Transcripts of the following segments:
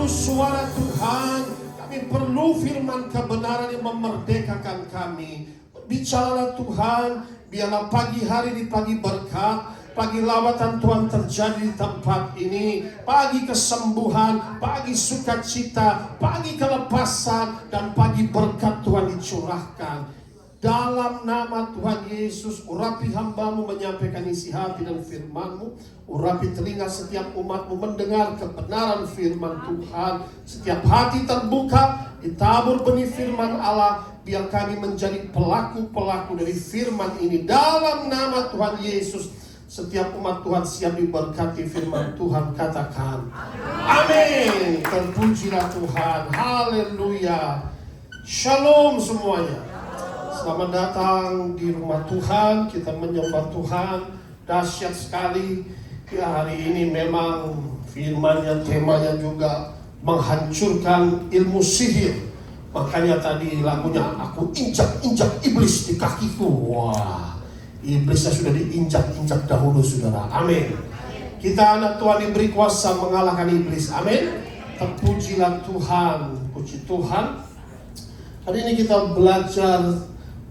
perlu suara Tuhan. Kami perlu firman kebenaran yang memerdekakan kami. Bicaralah Tuhan. Biarlah pagi hari ini pagi berkat, pagi lawatan Tuhan terjadi di tempat ini. Pagi kesembuhan, pagi sukacita, pagi kelepasan, dan pagi berkat Tuhan dicurahkan. Dalam nama Tuhan Yesus, urapi hamba-Mu menyampaikan isi hati dan firman-Mu. Urapi telinga setiap umat-Mu mendengar kebenaran firman Tuhan. Setiap hati terbuka, ditabur benih firman Allah. Biar kami menjadi pelaku-pelaku dari firman ini. Dalam nama Tuhan Yesus, setiap umat Tuhan siap diberkati firman Tuhan, katakan amin. Terpujilah Tuhan, haleluya. Shalom semuanya. Selamat datang di rumah Tuhan. Kita menyembah Tuhan. Dahsyat sekali. Ya, hari ini memang firmannya, temanya juga menghancurkan ilmu sihir. Makanya tadi lagunya, aku injak-injak iblis di kakiku. Wah, iblisnya sudah diinjak-injak dahulu, saudara. Amin. Kita anak Tuhan diberi kuasa mengalahkan iblis. Amin. Terpujilah Tuhan. Puji Tuhan. Hari ini kita belajar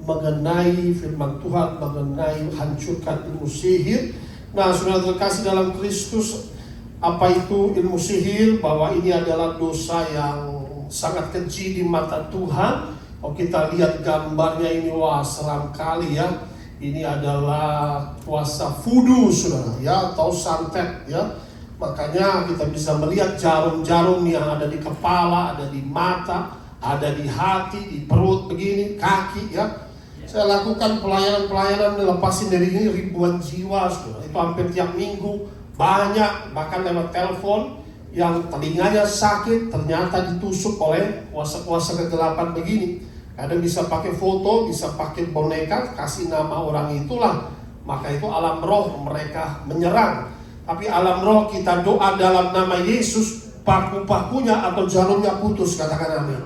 mengenai firman Tuhan, mengenai hancurkan ilmu sihir. Nah, saudara terkasih dalam Kristus, apa itu ilmu sihir? Bahwa ini adalah dosa yang sangat keji di mata Tuhan. Kalau kita lihat gambarnya ini, wah seram kali ya. Ini adalah kuasa voodoo, saudara, ya, atau santet, ya. Makanya kita bisa melihat jarum-jarum yang ada di kepala, ada di mata, ada di hati, di perut begini, kaki, ya. Saya lakukan pelayanan lepasin dari ini ribuan jiwa, saudara. Itu hampir tiap minggu, banyak, bahkan lewat telepon. Yang telinganya sakit ternyata ditusuk oleh kuasa-kuasa kegelapan begini. Kadang bisa pakai foto, bisa pakai boneka, kasih nama orang itulah. Maka itu alam roh mereka menyerang. Tapi alam roh kita doa dalam nama Yesus, paku-pakunya atau jarumnya putus, katakan amin.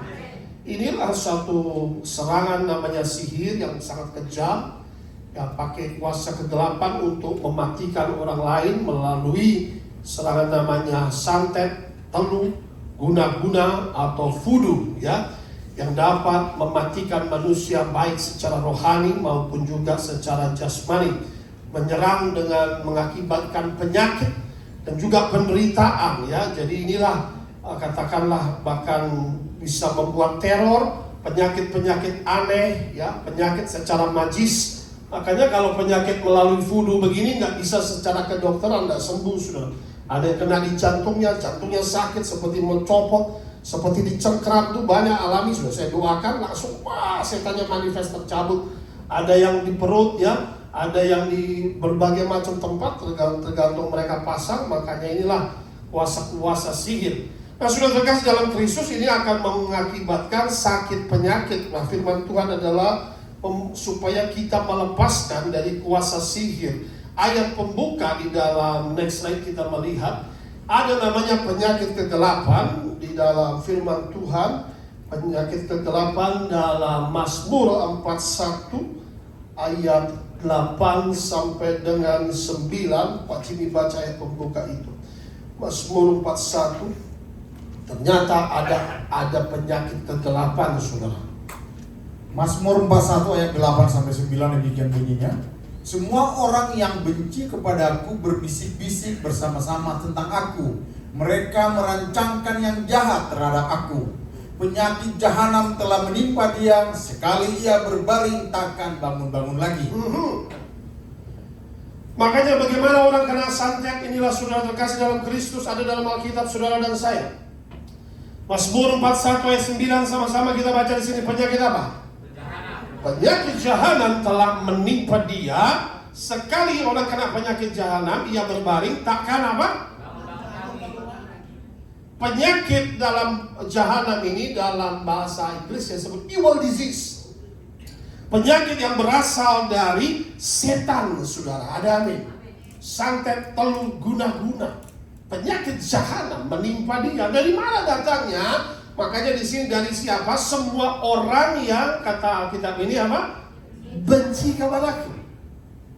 Inilah satu serangan namanya sihir yang sangat kejam. Ya, pakai kuasa kegelapan untuk mematikan orang lain melalui serangan namanya santet, telu, guna-guna atau voodoo, ya, yang dapat mematikan manusia baik secara rohani maupun juga secara jasmani, menyerang dengan mengakibatkan penyakit dan juga penderitaan, ya. Jadi inilah katakanlah bahkan bisa membuat teror, penyakit-penyakit aneh, ya, penyakit secara magis. Makanya kalau penyakit melalui voodoo begini nggak bisa secara kedokteran, nggak sembuh, sudah. Ada yang kena di jantungnya sakit seperti mencopot, seperti dicengkram, tuh banyak alami, sudah saya doakan langsung, wah, setannya manifest tercabut. Ada yang di perut, ya, ada yang di berbagai macam tempat, tergantung mereka pasang. Makanya inilah kuasa-kuasa sihir. Nah, sudah terkasih dalam Kristus, ini akan mengakibatkan sakit penyakit. Nah, firman Tuhan adalah supaya kita melepaskan dari kuasa sihir. Ayat pembuka di dalam next slide kita melihat ada namanya penyakit kegelapan di dalam firman Tuhan. Penyakit kegelapan dalam Mazmur 41 ayat 8 sampai dengan 9. Pak Jimmy baca ayat pembuka itu. Mazmur 41. Ternyata ada penyakit kegelapan, saudara. Mazmur 41 ayat 8 sampai 9 demikian bunyinya. Semua orang yang benci kepadaku berbisik-bisik bersama-sama tentang aku. Mereka merancangkan yang jahat terhadap aku. Penyakit jahanam telah menimpa dia. Sekali ia berbaring takkan bangun-bangun lagi. Makanya bagaimana orang kena santet, inilah saudara terkasih dalam Kristus, ada dalam Alkitab saudara dan saya. Mazmur 41 ayat 9 sama-sama kita baca di sini. Penyakit apa? Penyakit jahanam telah menimpa dia. Sekali orang kena penyakit jahanam, ia berbaring takkan apa? Penyakit dalam jahanam ini dalam bahasa Inggris disebut evil disease. Penyakit yang berasal dari setan, saudara. Ada amin. Santet, telu, guna-guna. Penyakit jahanam menimpa dia. Dari mana datangnya? Makanya di sini dari siapa? Semua orang yang kata Alkitab ini apa? Benci kepadaku.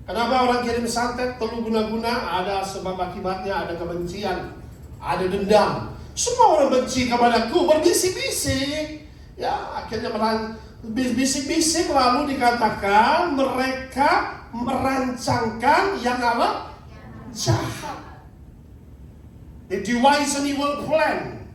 Kenapa orang kirim santet, telu, guna-guna? Ada sebab akibatnya, ada kebencian, ada dendam. Semua orang benci kepadaku, berbisik-bisik. Ya, akhirnya bisik-bisik, lalu dikatakan mereka merancangkan yang apa? Jahat. They devise an evil plan.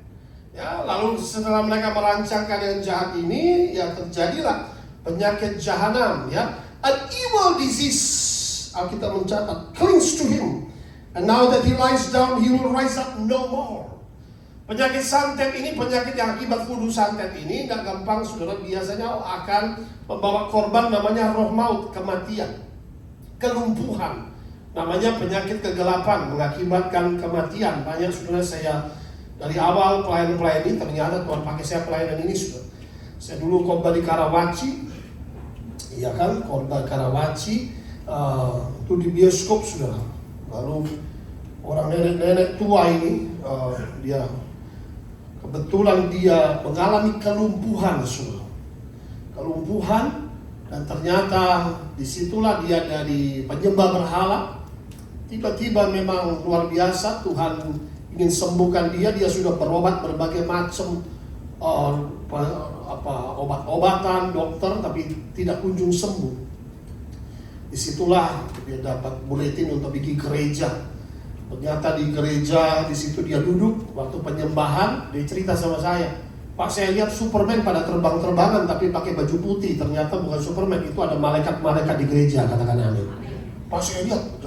Ya, lalu setelah mereka merancangkan yang jahat ini, ya terjadilah penyakit jahanam. Ya, an evil disease, Alkitab mencatat, clings to him, and now that he lies down, he will rise up no more. Penyakit santet ini, penyakit yang akibat voodoo santet ini, gak gampang saudara, biasanya akan membawa korban namanya roh maut, kematian, kelumpuhan. Namanya penyakit kegelapan, mengakibatkan kematian. Banyak saudara, saya dari awal pelayan ini, ternyata Tuhan pakai saya pelayanan ini saudara. Saya dulu khotbah di Karawaci, iya kan, khotbah Karawaci, itu di bioskop saudara. Lalu orang nenek-nenek tua ini, dia kebetulan dia mengalami kelumpuhan saudara. Kelumpuhan, dan ternyata disitulah dia dari penyembah berhala. Tiba-tiba memang luar biasa, Tuhan ingin sembuhkan dia. Dia sudah berobat berbagai macam obat-obatan, dokter, tapi tidak kunjung sembuh. Disitulah dia dapat buletin untuk pergi gereja. Ternyata di gereja, di situ dia duduk waktu penyembahan, dia cerita sama saya, Pak, saya lihat Superman pada terbang-terbangan tapi pakai baju putih. Ternyata bukan Superman, itu ada malaikat-malaikat di gereja, katakan amin. Pak, saya lihat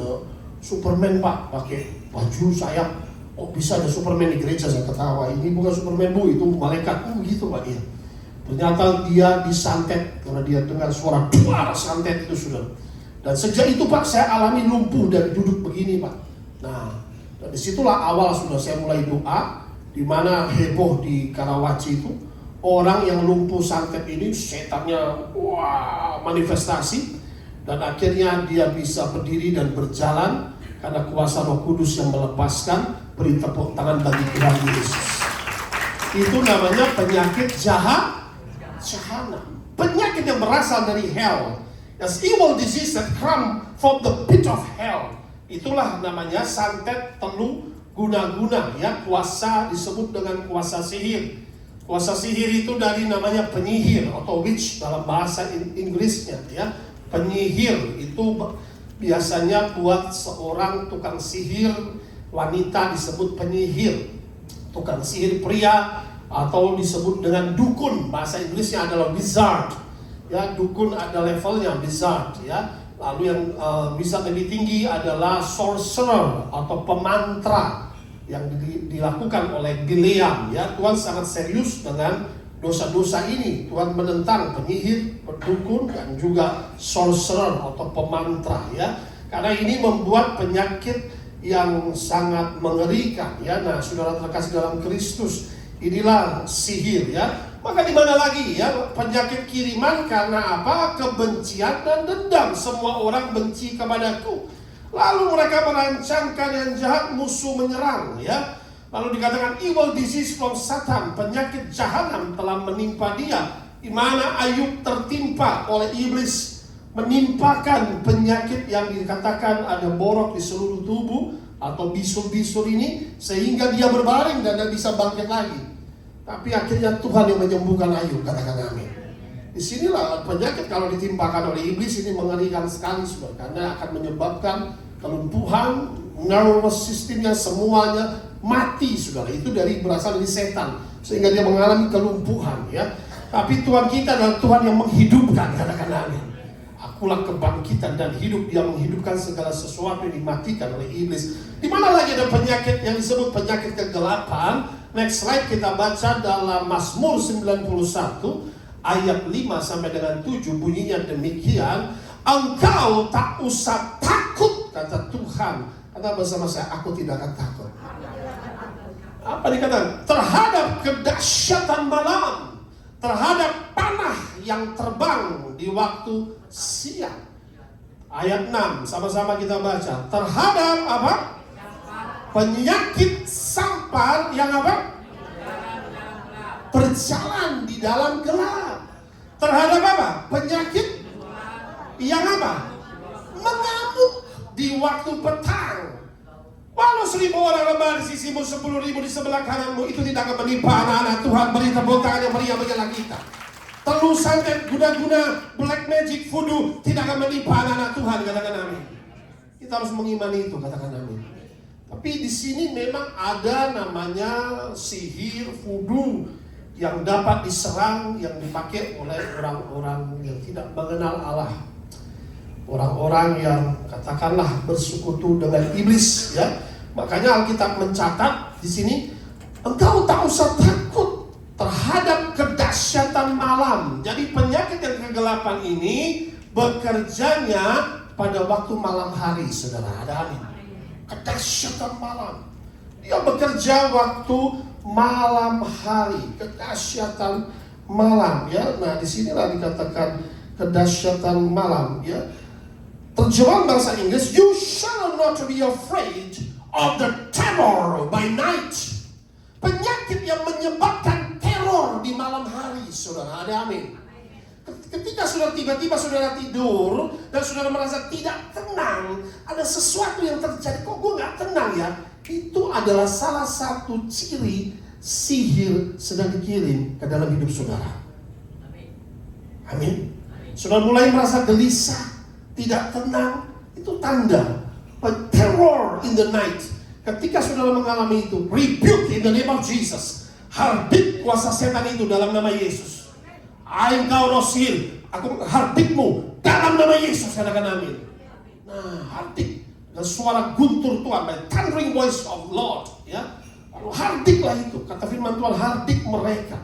Superman Pak pakai baju sayap, kok bisa ada Superman di gereja? Saya ketawa, ini bukan Superman Bu, itu malaikat. Gitu Pak dia. Ternyata dia disantet karena dia dengar suara duar santet itu sudah. Dan sejak itu Pak, saya alami lumpuh dari duduk begini Pak. Nah, dan disitulah awal sudah saya mulai doa, di mana heboh di Karawaci itu, orang yang lumpuh santet ini setannya manifestasi, dan akhirnya dia bisa berdiri dan berjalan karena kuasa Roh Kudus yang melepaskan. Beri tepuk tangan bagi Tuhan Yesus. Itu namanya penyakit jahanam. Penyakit yang berasal dari hell. As evil disease that come from the pit of hell. Itulah namanya santet, telu, guna-guna, ya, kuasa disebut dengan kuasa sihir. Kuasa sihir itu dari namanya penyihir atau witch dalam bahasa Inggrisnya, ya. Penyihir itu biasanya buat seorang tukang sihir wanita disebut penyihir, tukang sihir pria atau disebut dengan dukun, bahasa Inggrisnya adalah wizard. Ya, dukun ada levelnya, wizard, ya. Lalu yang bisa lebih tinggi adalah sorcerer atau pemantra yang dilakukan oleh Bileam, ya. Tuhan sangat serius dengan dosa-dosa ini. Tuhan menentang penyihir, dukun, dan juga sorcerer atau pemantra, ya. Karena ini membuat penyakit yang sangat mengerikan, ya. Nah, saudara terkasih dalam Kristus, inilah sihir, ya. Maka di mana lagi, ya, penyakit kiriman karena apa? Kebencian dan dendam. Semua orang benci kepadaku. Lalu mereka merancangkan yang jahat, musuh menyerang, ya. Lalu dikatakan evil disease from Satan, penyakit jahanam telah menimpa dia. Di mana Ayub tertimpa oleh iblis, menimpakan penyakit yang dikatakan ada borok di seluruh tubuh atau bisul-bisul ini, sehingga dia berbaring dan tidak bisa bangkit lagi. Tapi akhirnya Tuhan yang menyembuhkan Ayub, katakan amin. Disinilah penyakit kalau ditimpakan oleh iblis ini mengerikan sekali, saudara, karena akan menyebabkan kelumpuhan, nervous systemnya semuanya mati, saudara. Itu berasal dari setan, sehingga dia mengalami kelumpuhan, ya. Tapi Tuhan kita adalah Tuhan yang menghidupkan, katakan amin. Akulah kebangkitan dan hidup, dia menghidupkan segala sesuatu yang dimatikan oleh iblis. Di mana lagi ada penyakit yang disebut penyakit kegelapan? Next slide, kita baca dalam Mazmur 91 ayat 5 sampai dengan 7, bunyinya demikian. Engkau tak usah takut, kata Tuhan. Kata bersama saya, aku tidak akan takut. Apa dikatakan? Terhadap kedahsyatan malam, terhadap panah yang terbang di waktu siang. Ayat 6, sama-sama kita baca. Terhadap apa? Penyakit sampar yang apa? Berjalan di dalam gelap. Terhadap apa? Penyakit yang apa? Mengamuk di waktu petang. Walau 1.000 orang lemah di sisimu, 10.000 di sebelah kananmu, itu tidak akan menimpa anak-anak Tuhan. Beri tepuk tangan yang meriah bagi kita. Telusan dan guna-guna black magic voodoo tidak akan menimpa anak-anak Tuhan. Katakan amin. Kita harus mengimani itu, katakan amin. Tapi di sini memang ada namanya sihir voodoo yang dapat diserang, yang dipakai oleh orang-orang yang tidak mengenal Allah. Orang-orang yang katakanlah bersekutu dengan iblis, ya. Makanya Alkitab mencatat di sini, engkau tak usah takut terhadap kedahsyatan malam. Jadi penyakit yang kegelapan ini bekerjanya pada waktu malam hari, saudara. Ada amin. Kedahsyatan malam. Dia bekerja waktu malam hari, kedahsyatan malam, ya. Nah, disinilah dikatakan kedahsyatan malam, ya. Terjemahan bahasa Inggris, you shall not be afraid of the terror by night. Penyakit yang menyebabkan teror di malam hari, saudara. Ada amin. Ketika saudara tiba-tiba saudara tidur dan saudara merasa tidak tenang, ada sesuatu yang terjadi, kok gue gak tenang ya? Itu adalah salah satu ciri sihir sedang dikirim ke dalam hidup saudara. Amin. Saudara mulai merasa gelisah, tidak tenang, itu tanda terror in the night. Ketika saudara mengalami itu, rebuke in the name of Jesus. Harbik kuasa setan itu dalam nama Yesus. Engkau roh sihir, aku harbikmu dalam nama Yesus, katakan amin. Nah, harbik dan suara guntur Tuhan, by thundering voice of Lord, ya. Lalu harbiklah itu, kata firman Tuhan, harbik mereka.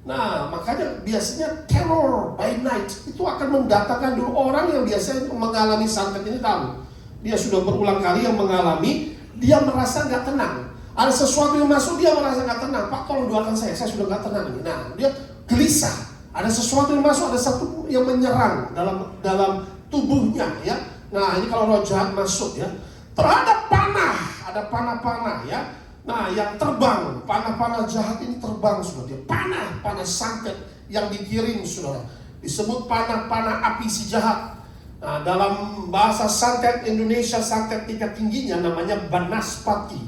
Nah, makanya biasanya terror by night itu akan mendatangkan dulu orang yang biasanya mengalami santet ini tahu. Dia sudah berulang kali yang mengalami, dia merasa nggak tenang. Ada sesuatu yang masuk, dia merasa nggak tenang. Pak, tolong doakan saya sudah nggak tenang. Nah, dia gelisah. Ada sesuatu yang masuk, ada satu yang menyerang dalam tubuhnya, ya. Nah, ini kalau roh jahat masuk, ya. Terhadap panah, ada panah-panah, ya. Nah, yang terbang, panah-panah jahat ini terbang, saudara. Panah santet yang dikirim, saudara. Disebut panah-panah api si jahat. Nah, dalam bahasa santet Indonesia, santet tingkat tingginya namanya Banaspati.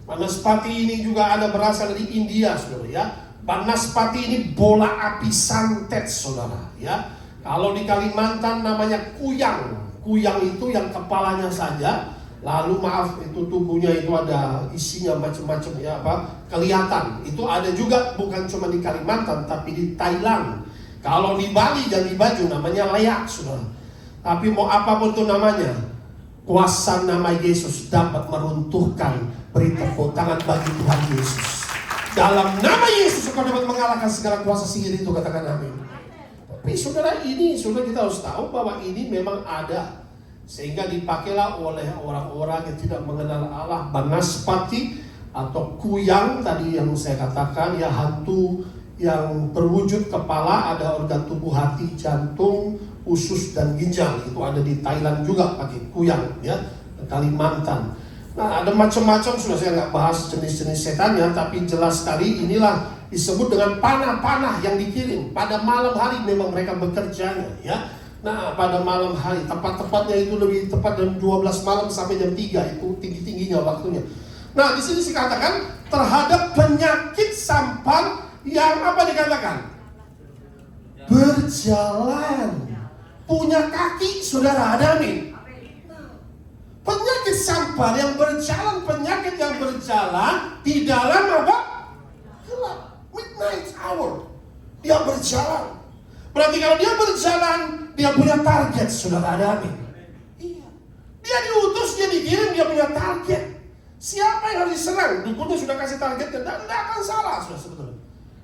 Banaspati ini juga ada berasal dari India, saudara, ya. Banaspati ini bola api santet, saudara, ya. Kalau di Kalimantan namanya kuyang. Kuyang itu yang kepalanya saja. Lalu maaf, itu tubuhnya itu ada isinya macam-macam, ya, kelihatan. Itu ada juga bukan cuma di Kalimantan tapi di Thailand. Kalau di Bali dan di Baju namanya leak, saudara. Tapi mau apapun itu namanya, kuasa nama Yesus dapat meruntuhkan. Beri tepuk tangan bagi Tuhan Yesus. Dalam nama Yesus kau dapat mengalahkan segala kuasa sihir itu, katakan amin. Tapi saudara, kita harus tahu bahwa ini memang ada. Sehingga dipakailah oleh orang-orang yang tidak mengenal Allah, Banaspati atau kuyang tadi yang saya katakan, ya, hantu yang berwujud kepala, ada organ tubuh hati, jantung, usus dan ginjal. Itu ada di Thailand juga pakai kuyang, ya, Kalimantan. Nah, ada macam-macam, sudah saya nggak bahas jenis-jenis setannya, tapi jelas sekali inilah disebut dengan panah-panah yang dikirim pada malam hari. Memang mereka bekerjanya, ya. Nah, pada malam hari, tepat-tepatnya itu lebih tepat jam 12 malam sampai jam 3, itu tinggi-tingginya waktunya. Nah, di sini dikatakan terhadap penyakit sampar yang apa dikatakan? Berjalan. Punya kaki, saudara, ada amin. Penyakit sampar yang berjalan, penyakit yang berjalan di dalam apa? Gelap, midnight hour. Dia berjalan. Berarti kalau dia berjalan, dia punya target, saudara, ada amin. Iya. Dia diutus, dia dikirim, dia punya target. Siapa yang harus diserang? Dukunnya sudah kasih target, dan tidak akan salah, saudara, sebetulnya.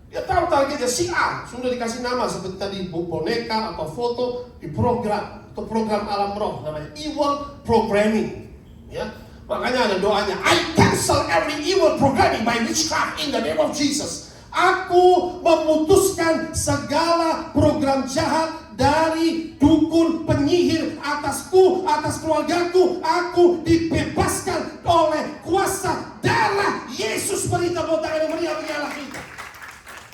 Dia tahu targetnya si A, sudah dikasih nama seperti tadi boneka atau foto di program, atau program alam roh, namanya evil programming. Ya, makanya ada doanya, I cancel every evil programming by witchcraft in the name of Jesus. Aku memutuskan segala program jahat dari dukun penyihir atasku, atas keluargaku. Aku dibebaskan oleh kuasa darah Yesus. Beri tepuk tangan yang meriah bagi Allah kita.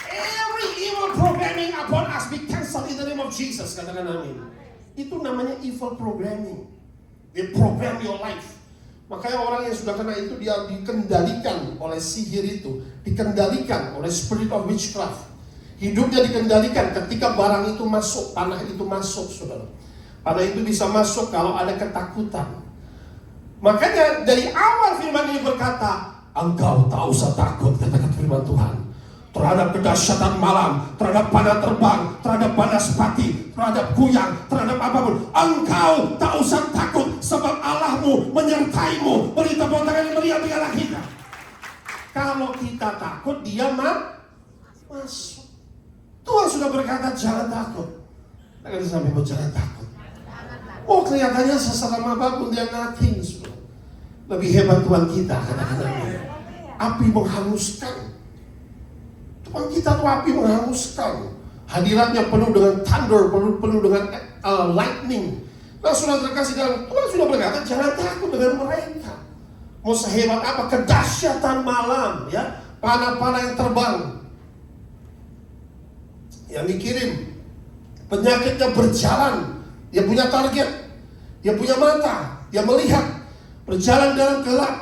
Every evil programming upon us be cancelled in the name of Jesus. Katakan amin. Itu namanya evil programming. They program your life. Makanya orang yang sudah kena itu dia dikendalikan oleh sihir itu, dikendalikan oleh spirit of witchcraft. Hidupnya dikendalikan ketika barang itu masuk, panah itu masuk, saudara. Panah itu bisa masuk kalau ada ketakutan. Makanya dari awal firman ini berkata, engkau tak usah takut, katakan firman Tuhan, terhadap kedahsyatan malam, terhadap panah terbang, terhadap banaspati, terhadap kuyang, terhadap apapun. Engkau tak usah takut, sebab Allahmu menyertaimu. Beri tepuk tangan yang meriah-meriah kita. Kalau kita takut, dia masuk. Tuhan sudah berkata jangan takut. Jangan sampai mau jangan takut. Oh, kelihatannya sesama apapun dia nothing. Lebih hebat Tuhan kita, katakan amin. Api menghanguskan. Tuhan kita tuh api menghanguskan. Hadiratnya penuh dengan thunder, penuh dengan lightning. Nah, sudah terkasih dalam Tuhan sudah berkata jangan takut dengan mereka. Mau sehebat apa kedahsyatan malam, ya, panah-panah yang terbang, yang dikirim, penyakitnya berjalan, dia punya target, dia punya mata, dia melihat, berjalan dalam gelap.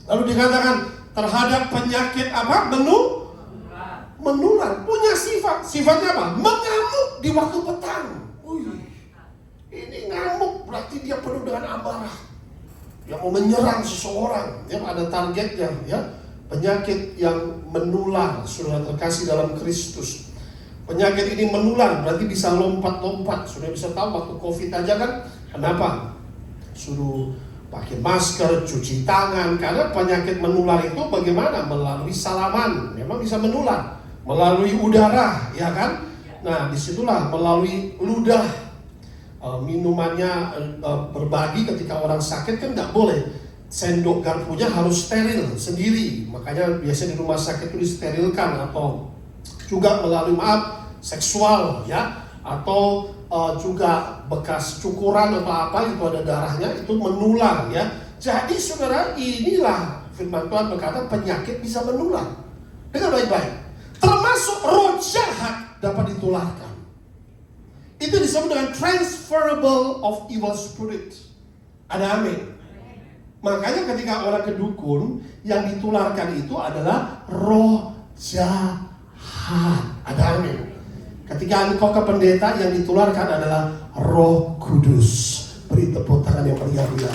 Lalu dikatakan terhadap penyakit apa? Menular, punya sifatnya apa? Mengamuk di waktu petang. Ini ngamuk berarti dia penuh dengan amarah, yang mau menyerang seseorang, ya, ada targetnya, ya. Penyakit yang menular, sudah terkasih dalam Kristus. Penyakit ini menular, berarti bisa lompat-lompat. Sudah bisa tahu waktu COVID aja kan, kenapa? Suruh pakai masker, cuci tangan, karena penyakit menular itu bagaimana? Melalui salaman, memang bisa menular. Melalui udara, ya kan? Nah, disitulah melalui ludah. Minumannya berbagi ketika orang sakit kan nggak boleh. Sendok garpunya harus steril sendiri. Makanya biasanya di rumah sakit itu disterilkan. Atau juga melalui seksual, ya, atau juga bekas cukuran atau apa itu ada darahnya, itu menular, ya. Jadi saudara, inilah firman Tuhan berkata penyakit bisa menular. Dengar baik-baik, termasuk roh jahat dapat ditularkan. Itu disebut dengan transferable of evil spirit. Ada amin. Makanya ketika orang kedukun, yang ditularkan itu adalah roh jahat. Ada amin. Ketika engkau ke pendeta, yang ditularkan adalah Roh Kudus. Beri tepuk tangan yang meriah-meriah.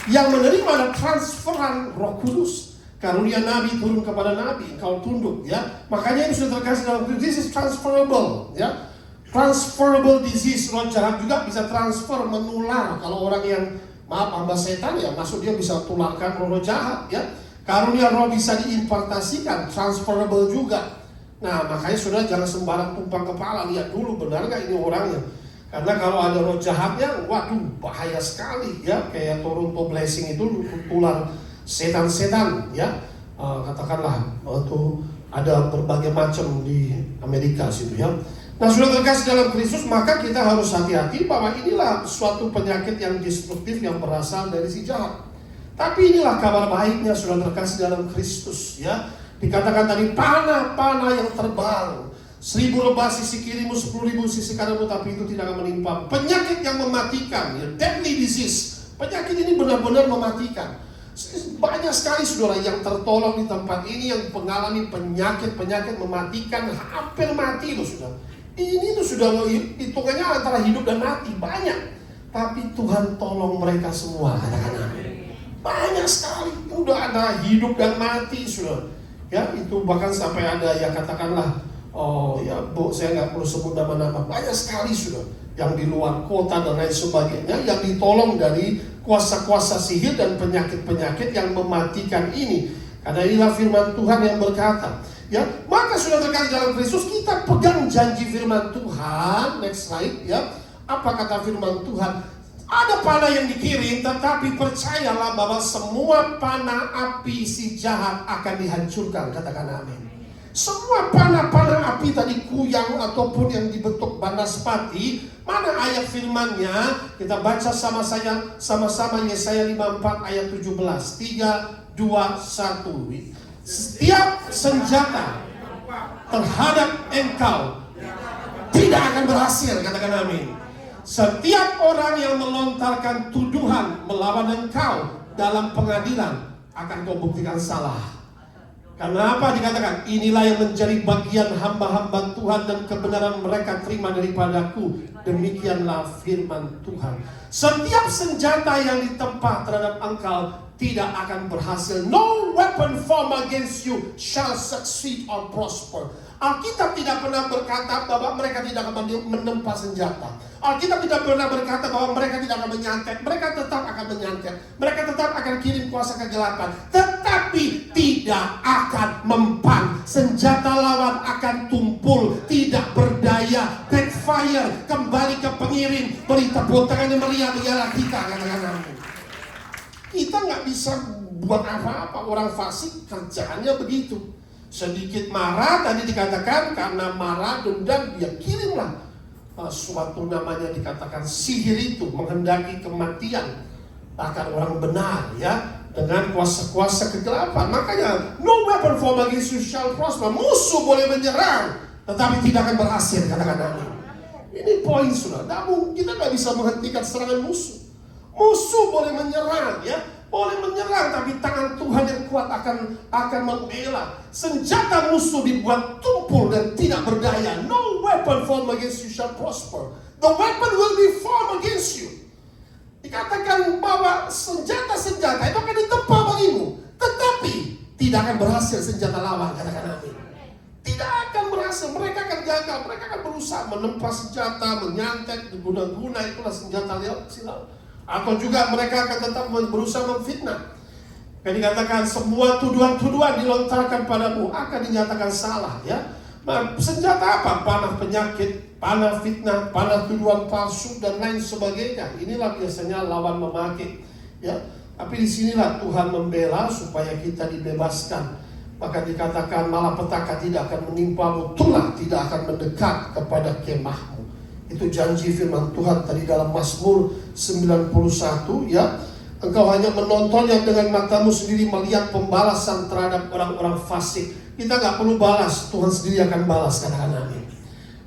Yang menerima adalah transferan Roh Kudus. Karunia Nabi turun kepada Nabi, engkau tunduk, ya. Makanya ini sudah terkasih dalam this is transferable, ya. Transferable disease, roh jahat juga bisa transfer, menular. Kalau orang yang hamba setan, ya masuk dia bisa tularkan roh jahat, ya. Karunia roh bisa diimpartasikan, transferable juga. Nah, makanya saudara jangan sembarang tumpang kepala, lihat dulu benar nggak ini orangnya. Karena kalau ada roh jahatnya, waduh bahaya sekali, ya. Kayak Toronto Blessing itu tular setan-setan, ya. Katakanlah itu ada berbagai macam di Amerika situ, ya. Nah, sudah terkasih dalam Kristus, maka kita harus hati-hati bahwa inilah suatu penyakit yang destruktif yang berasal dari si jahat. Tapi inilah kabar baiknya, sudah terkasih dalam Kristus, ya. Dikatakan tadi panah-panah yang terbang, 1000 rebah sisi kirimu, 10.000 sisi kananmu, tapi itu tidak akan menimpa. Penyakit yang mematikan, ya, deadly disease. Penyakit ini benar-benar mematikan. Banyak sekali saudara yang tertolong di tempat ini yang mengalami penyakit-penyakit mematikan, hampir mati loh saudara. Ini tuh sudah hitungannya antara hidup dan mati, banyak. Tapi Tuhan tolong mereka semua, katakan amin. Banyak sekali, udah ada hidup dan mati saudara. Ya, itu bahkan sampai ada ya katakanlah, oh ya Bu, saya nggak perlu sebut nama-nama, banyak sekali sudah yang di luar kota dan lain sebagainya yang ditolong dari kuasa-kuasa sihir dan penyakit-penyakit yang mematikan ini. Karena inilah firman Tuhan yang berkata, ya, maka sudah terkait dalam Kristus kita pegang janji firman Tuhan. Next slide, ya. Apa kata firman Tuhan? Ada panah yang dikirim, tetapi percayalah bahwa semua panah api si jahat akan dihancurkan. Katakan amin. Semua panah-panah api tadi kuyang ataupun yang dibentuk banaspati, mana ayat firmannya? Kita baca sama-sama Yesaya 54 ayat 17. 3, 2, 1. Setiap senjata terhadap engkau tidak akan berhasil. Katakan amin. Setiap orang yang melontarkan tuduhan melawan engkau dalam pengadilan akan kau buktikan salah. Karena apa dikatakan? Inilah yang menjadi bagian hamba-hamba Tuhan dan kebenaran mereka terima daripadaku. Demikianlah firman Tuhan. Setiap senjata yang ditempa terhadap engkau tidak akan berhasil. No weapon formed against you shall succeed or prosper. Alkitab tidak pernah berkata bahwa mereka tidak akan menempa senjata. Alkitab tidak pernah berkata bahwa mereka tidak akan menyantet. Mereka tetap akan menyantet. Mereka tetap akan kirim kuasa kegelapan. Tetapi tidak akan mempan. Senjata lawan akan tumpul, tidak berdaya, backfire, kembali ke pengirim. Beri tepuk tangan yang meriah ialah kita, katakan amin. Kita nggak bisa buat apa-apa. Orang fasik kerjaannya begitu. Sedikit marah tadi dikatakan, karena marah dendam dia kirimlah suatu namanya dikatakan sihir itu, menghendaki kematian akan orang benar, ya, dengan kuasa-kuasa kegelapan. Makanya no weapon formed against you shall prosper. Musuh boleh menyerang tetapi tidak akan berhasil, katakan amin. Ini poin saudara. Kita nggak bisa menghentikan serangan musuh. Musuh boleh menyerang, ya, boleh menyerang, tapi tangan Tuhan yang kuat akan membela. Senjata musuh dibuat tumpul dan tidak berdaya. No weapon formed against you shall prosper. The weapon will be formed against you. Dikatakan bahwa senjata-senjata itu akan ditempa bagimu, tetapi tidak akan berhasil senjata lawan, katakan amin. Tidak akan berhasil, mereka akan gagal, mereka akan berusaha menempa senjata, menyantet, guna-guna, itulah senjata silau. Atau juga mereka akan tetap berusaha memfitnah. Kan dikatakan semua tuduhan-tuduhan dilontarkan padamu akan dinyatakan salah, ya. Nah, senjata apa? Panah penyakit, panah fitnah, panah tuduhan palsu dan lain sebagainya. Inilah biasanya lawan memakai, ya. Tapi disinilah Tuhan membela supaya kita dibebaskan. Maka dikatakan malapetaka tidak akan menimpamu, tulah tidak akan mendekat kepada kemahmu. Itu janji firman Tuhan tadi dalam Mazmur 91, ya. Engkau hanya menontonnya dengan matamu sendiri, melihat pembalasan terhadap orang-orang fasik. Kita nggak perlu balas, Tuhan sendiri akan balas, katakan amin.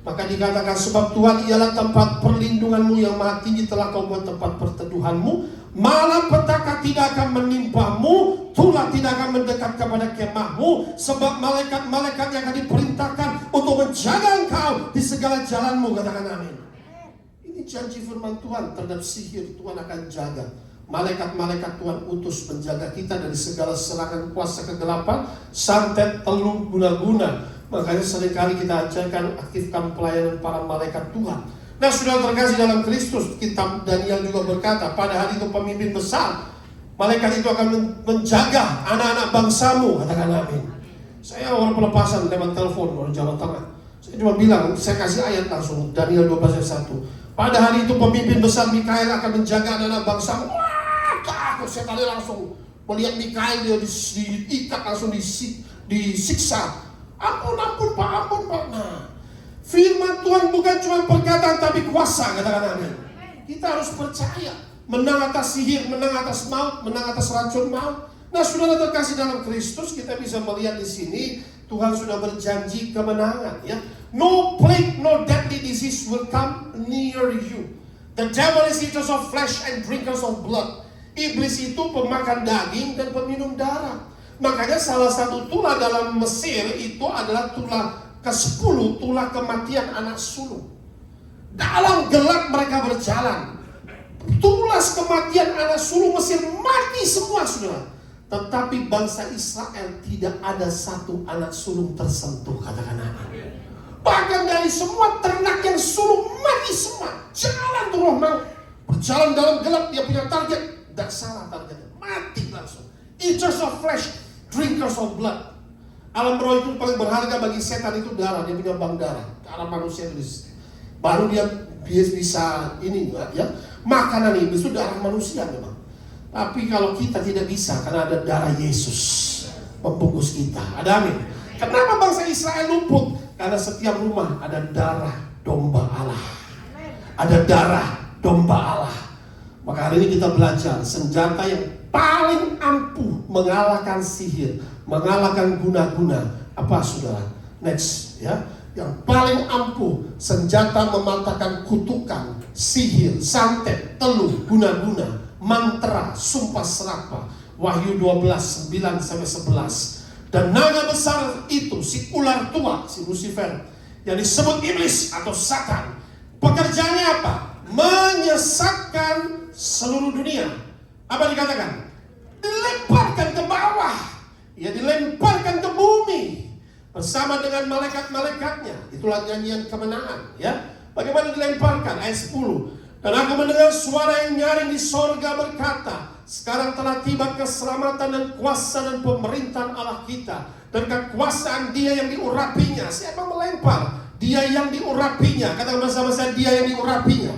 Maka dikatakan sebab Tuhan ialah tempat perlindunganmu, yang maha tinggi telah kau buat tempat perteduhanmu. Malapetaka tidak akan menimpamu, tulah tidak akan mendekat kepada kemahmu, sebab malaikat-malaikat yang akan diperintahkan untuk menjaga engkau di segala jalanmu, katakan amin. Ini janji firman Tuhan terhadap sihir. Tuhan akan jaga. Malaikat-malaikat Tuhan utus menjaga kita dari segala serangan kuasa kegelapan, santet, telur, guna-guna. Makanya seringkali kita ajarkan aktifkan pelayanan para malaikat Tuhan. Nah, sudah terkasih dalam Kristus, kitab Daniel juga berkata, pada hari itu pemimpin besar, malaikat itu akan menjaga anak-anak bangsamu, katakan amin. Saya orang pelepasan lewat telepon orang Jawa Tengah. Saya cuma bilang, saya kasih ayat langsung, Daniel 12 ayat 1. Pada hari itu pemimpin besar Mikael akan menjaga anak-anak bangsamu. Wah, takut saya tadi langsung melihat Mikael, dia diikat, langsung disiksa. Ampun Pak. Nah, firman Tuhan bukan cuma perkataan tapi kuasa, katakan amin. Kita harus percaya, menang atas sihir, menang atas maut, menang atas racun maut. Nah, saudara terkasih dalam Kristus, kita bisa melihat di sini Tuhan sudah berjanji kemenangan, ya. No plague, no deadly disease will come near you. The devil is eaters of flesh and drinkers of blood. Iblis itu pemakan daging dan peminum darah. Makanya salah satu tulah dalam Mesir itu adalah tulah ke-10, tulah kematian anak sulung. Dalam gelap mereka berjalan. Tulas kematian anak sulung Mesir mati semua, saudara. Tetapi bangsa Israel tidak ada satu anak sulung tersentuh, katakan amin. Bahkan dari semua ternak yang sulung mati semua. Jalan tuh roh maut. Berjalan dalam gelap, dia punya target. Dan salah targetnya, mati langsung. Eaters of flesh, drinkers of blood. Alam roh itu paling berharga bagi setan itu darah. Dia punya bank darah. Darah manusia itu baru dia bisa ini, ya. Makanan iblis itu darah manusia memang. Tapi kalau kita tidak bisa, karena ada darah Yesus membungkus kita. Ada amin. Kenapa bangsa Israel luput? Karena setiap rumah ada darah domba Allah. Ada darah domba Allah. Maka hari ini kita belajar senjata yang paling ampuh mengalahkan sihir, mengalahkan guna-guna. Apa, saudara? Next, ya. yang paling ampuh, senjata mematahkan kutukan, sihir, santet, teluh, guna-guna, mantra, sumpah serapah. Wahyu 12, 9-11. Dan naga besar itu, si ular tua, si Lucifer, yang disebut iblis atau Satan, pekerjaannya apa? Menyesatkan seluruh dunia. Apa dikatakan? Dilemparkan ke bawah, ya, dilemparkan ke bumi bersama dengan malaikat-malaikatnya. Itulah nyanyian kemenangan, ya. Bagaimana dilemparkan? Ayat 10. Dan aku mendengar suara yang nyaring di sorga berkata, sekarang telah tiba keselamatan dan kuasa dan pemerintahan Allah kita, dan kekuasaan Dia yang diurapinya. Siapa melempar? Dia yang diurapinya. Katakan bersama-sama, Dia yang diurapinya.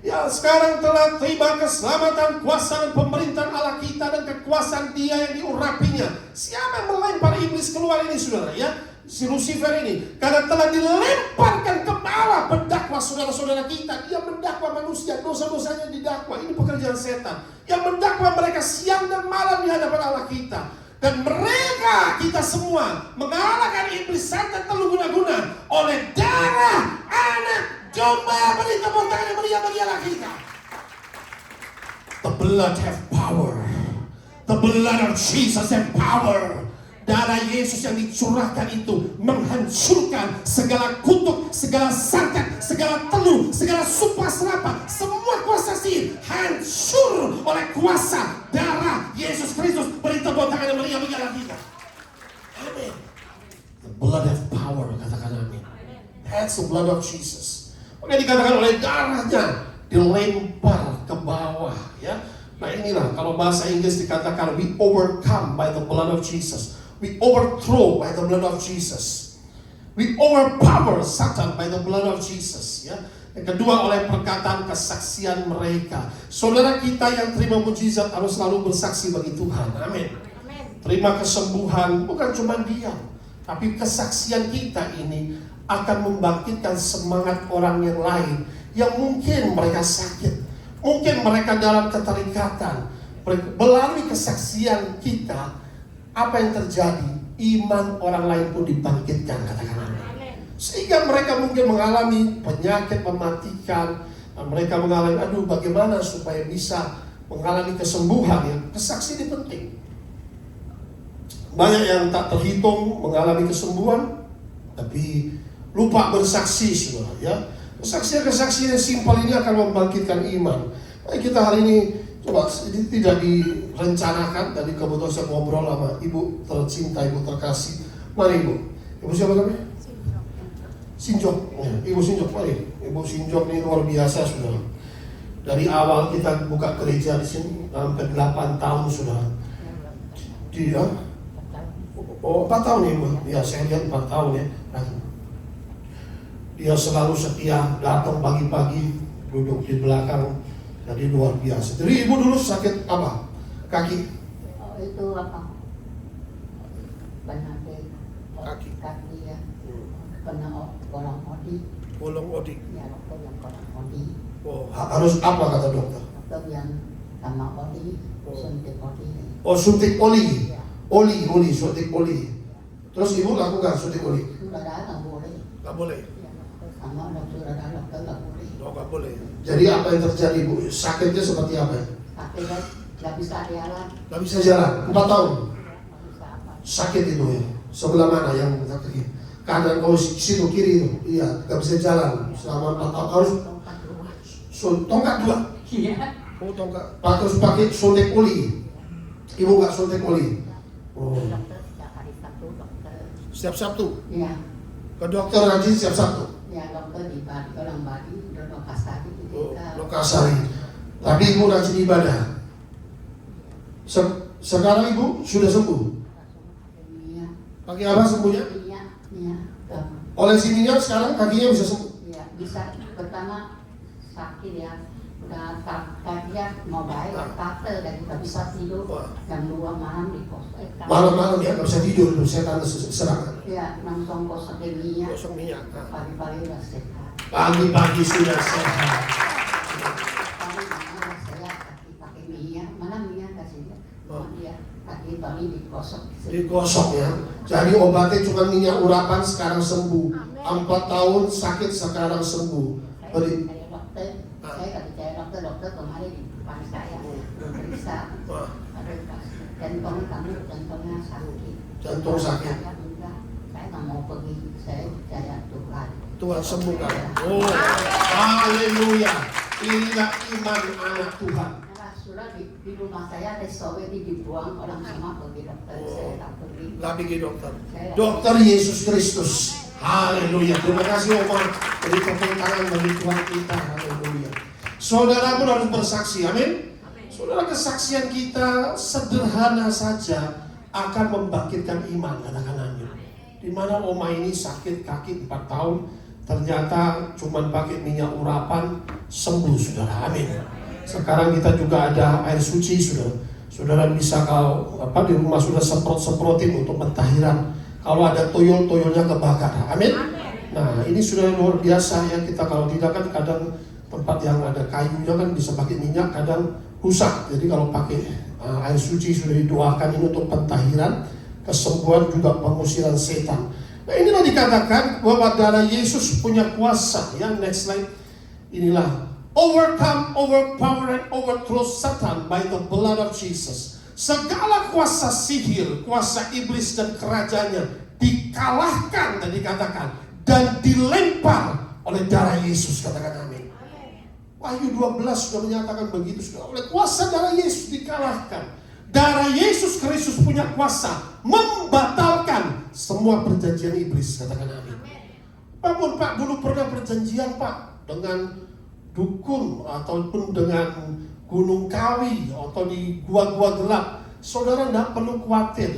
Ya, sekarang telah tiba keselamatan, kuasa dan pemerintahan Allah kita, dan kekuasaan Dia yang diurapinya. Siapa yang melempar iblis keluar ini, saudara? Ya, si Lucifer ini, karena telah dilemparkan ke bawah pendakwa saudara-saudara kita. Dia mendakwa manusia, dosa-dosanya didakwa. Ini pekerjaan setan yang mendakwa mereka siang dan malam di hadapan Allah kita. Dan mereka, kita semua, mengalahkan iblis, santet, teluh, guna-guna oleh darah anak domba. Beri tepuk tangan yang meriah bagi Allah kita. The blood have power. The blood of Jesus have power. Darah Yesus yang dicurahkan itu menghancurkan segala kutuk, segala santet, segala teluh, segala sumpah serapah, semua kuasa sihir hancur oleh kuasa darah Yesus Kristus. Beri tepuk tangan yang meriah bagi Allah kita. Amin. The blood of power, katakan amin. That's the blood of Jesus. Oke, dikatakan oleh darahnya dilempar ke bawah, ya. Nah, inilah kalau bahasa Inggris dikatakan we overcome by the blood of Jesus. We overthrow by the blood of Jesus. We overpower Satan by the blood of Jesus. Ya. Yang kedua, oleh perkataan kesaksian mereka. Saudara kita yang terima mujizat harus selalu bersaksi bagi Tuhan. Amin. Terima kesembuhan bukan cuma diam, tapi kesaksian kita ini akan membangkitkan semangat orang yang lain yang mungkin mereka sakit, mungkin mereka dalam keterikatan. Melalui kesaksian kita, apa yang terjadi? Iman orang lain pun dibangkitkan, katakan amin. Sehingga mereka mungkin mengalami penyakit mematikan, mereka mengalami, aduh bagaimana supaya bisa mengalami kesembuhan. Ya, kesaksi ini penting. Banyak yang tak terhitung mengalami kesembuhan, tapi lupa bersaksi, saudara. Ya, kesaksian-kesaksian yang simpel ini akan membangkitkan iman. Baik, kita hari ini coba, ini tidak direncanakan, tadi kebetulan saya ngobrol sama ibu tercinta, ibu terkasih. Mari ibu. Ibu siapa namanya? Sinjok. Ya, Ibu Sinjok, mari. Ibu Sinjok ini luar biasa, saudara. Dari awal kita buka gereja di sini sampai 8 tahun, saudara. Dia, 4 tahun ya ibu. Ya, saya lihat 4 tahun ya. Dia selalu setia, datang pagi-pagi, duduk di belakang. Jadi luar biasa. Jadi ibu dulu sakit apa? Kaki? Oh, itu apa? Penyakit kaki ya. Kena bolong odi. Bolong odi. Ya, dokter yang bolong odi. Oh, harus apa kata dokter? Dokter yang sama odi, suntik odi. Oh, suntik oli. Ya. Oli, suntik oli. Terus ibu lakukan suntik oli? Sudah nggak boleh. Nggak boleh. Ya, sama dokter nggak boleh. Oh, nggak boleh. Jadi apa yang terjadi bu? Sakitnya seperti apa? Sakit nggak bisa jalan. Nggak bisa jalan. 4 tahun. Nggak bisa apa. Sakit itu ya. Sebelah mana yang sakit? Kanan, oh situ kiri itu. Iya, nggak bisa jalan selama 4 tahun. Harus Tongkat dua. tongkat 2. Iya. Oh, tongkat. Terus pakai suntik oli. Ibu nggak suntik oli. Oh. Dokter setiap hari Sabtu dokter. Setiap Sabtu. Iya. Ke dokter rajin setiap Sabtu. Ya, dokter di Bali, orang Bali, udah Lokasari di Oh, kita. Lokasari. Tapi ibu rajin ibadah. Sekarang ibu sudah sembuh. Iya. Pakai apa sembuhnya? Iya, iya. Oleh sininya sekarang kakinya bisa sembuh. Iya, bisa. Pertama sakit ya, udah kakinya mau baik, kata dan nggak bisa tidur. Jam 2 malam di pos. Malam-malam ya nggak bisa tidur, setan serangan. Iya, langsung kosong minyak. Kosong minyak. Pagi-pagi udah sehat. Pagi-pagi sudah sehat. Pagi udah sehat, kaki pakai minyak. Mana minyak kasih? Dia kaki pagi digosok. Digosok ya. Jadi obatnya cuma minyak urapan, sekarang sembuh. 4 tahun sakit, sekarang sembuh. Beri. Saya dokter, saya kata saya dokter kemarin di depan saya periksa, jantungnya sakit. Jantung sakit. Saya enggak, saya nggak mau pergi, saya percaya Tuhan. Tuhan sembuhkan. Oh, haleluya. Inilah iman anak Tuhan. Nah, sudah di rumah saya tes sobe dibuang, orang semua pergi dokter, saya tak pergi. Nggak pergi dokter. Saya Dokter Yesus Kristus. Haleluya. Terima kasih Oma. Beri tepuk tangan bagi Tuhan kita. Haleluya. Saudara pun harus bersaksi. Amin. Saudara, kesaksian kita sederhana saja akan membangkitkan iman. Katakan amin. Di mana Oma ini sakit kaki 4 tahun, ternyata cuma pakai minyak urapan sembuh, saudara. Amin. Sekarang kita juga ada air suci, saudara. Saudara bisa kalau di rumah sudah semprot-semprotin untuk pentahiran. Kalau ada toyol-toyolnya kebakar. Amin. Nah, ini sudah luar biasa ya. Kita kalau tidak kan kadang tempat yang ada kayunya kan bisa pakai minyak, kadang rusak. Jadi kalau pakai air suci sudah didoakan ini untuk pentahiran, kesembuhan juga pengusiran setan. Nah, inilah dikatakan bahwa darah Yesus punya kuasa. Yang next slide. Inilah overcome, overpower, and overthrow Satan by the blood of Jesus. Segala kuasa sihir, kuasa iblis dan kerajaannya dikalahkan dan dikatakan dan dilempar oleh darah Yesus. Katakan amin. Wahyu 12 sudah menyatakan begitu, sudah oleh kuasa darah Yesus dikalahkan. Darah Yesus Kristus punya kuasa membatalkan semua perjanjian iblis. Katakan amin. Pak dulu pernah perjanjian Pak dengan dukun ataupun dengan gunung kawi atau di gua-gua gelap. Saudara tidak perlu khawatir.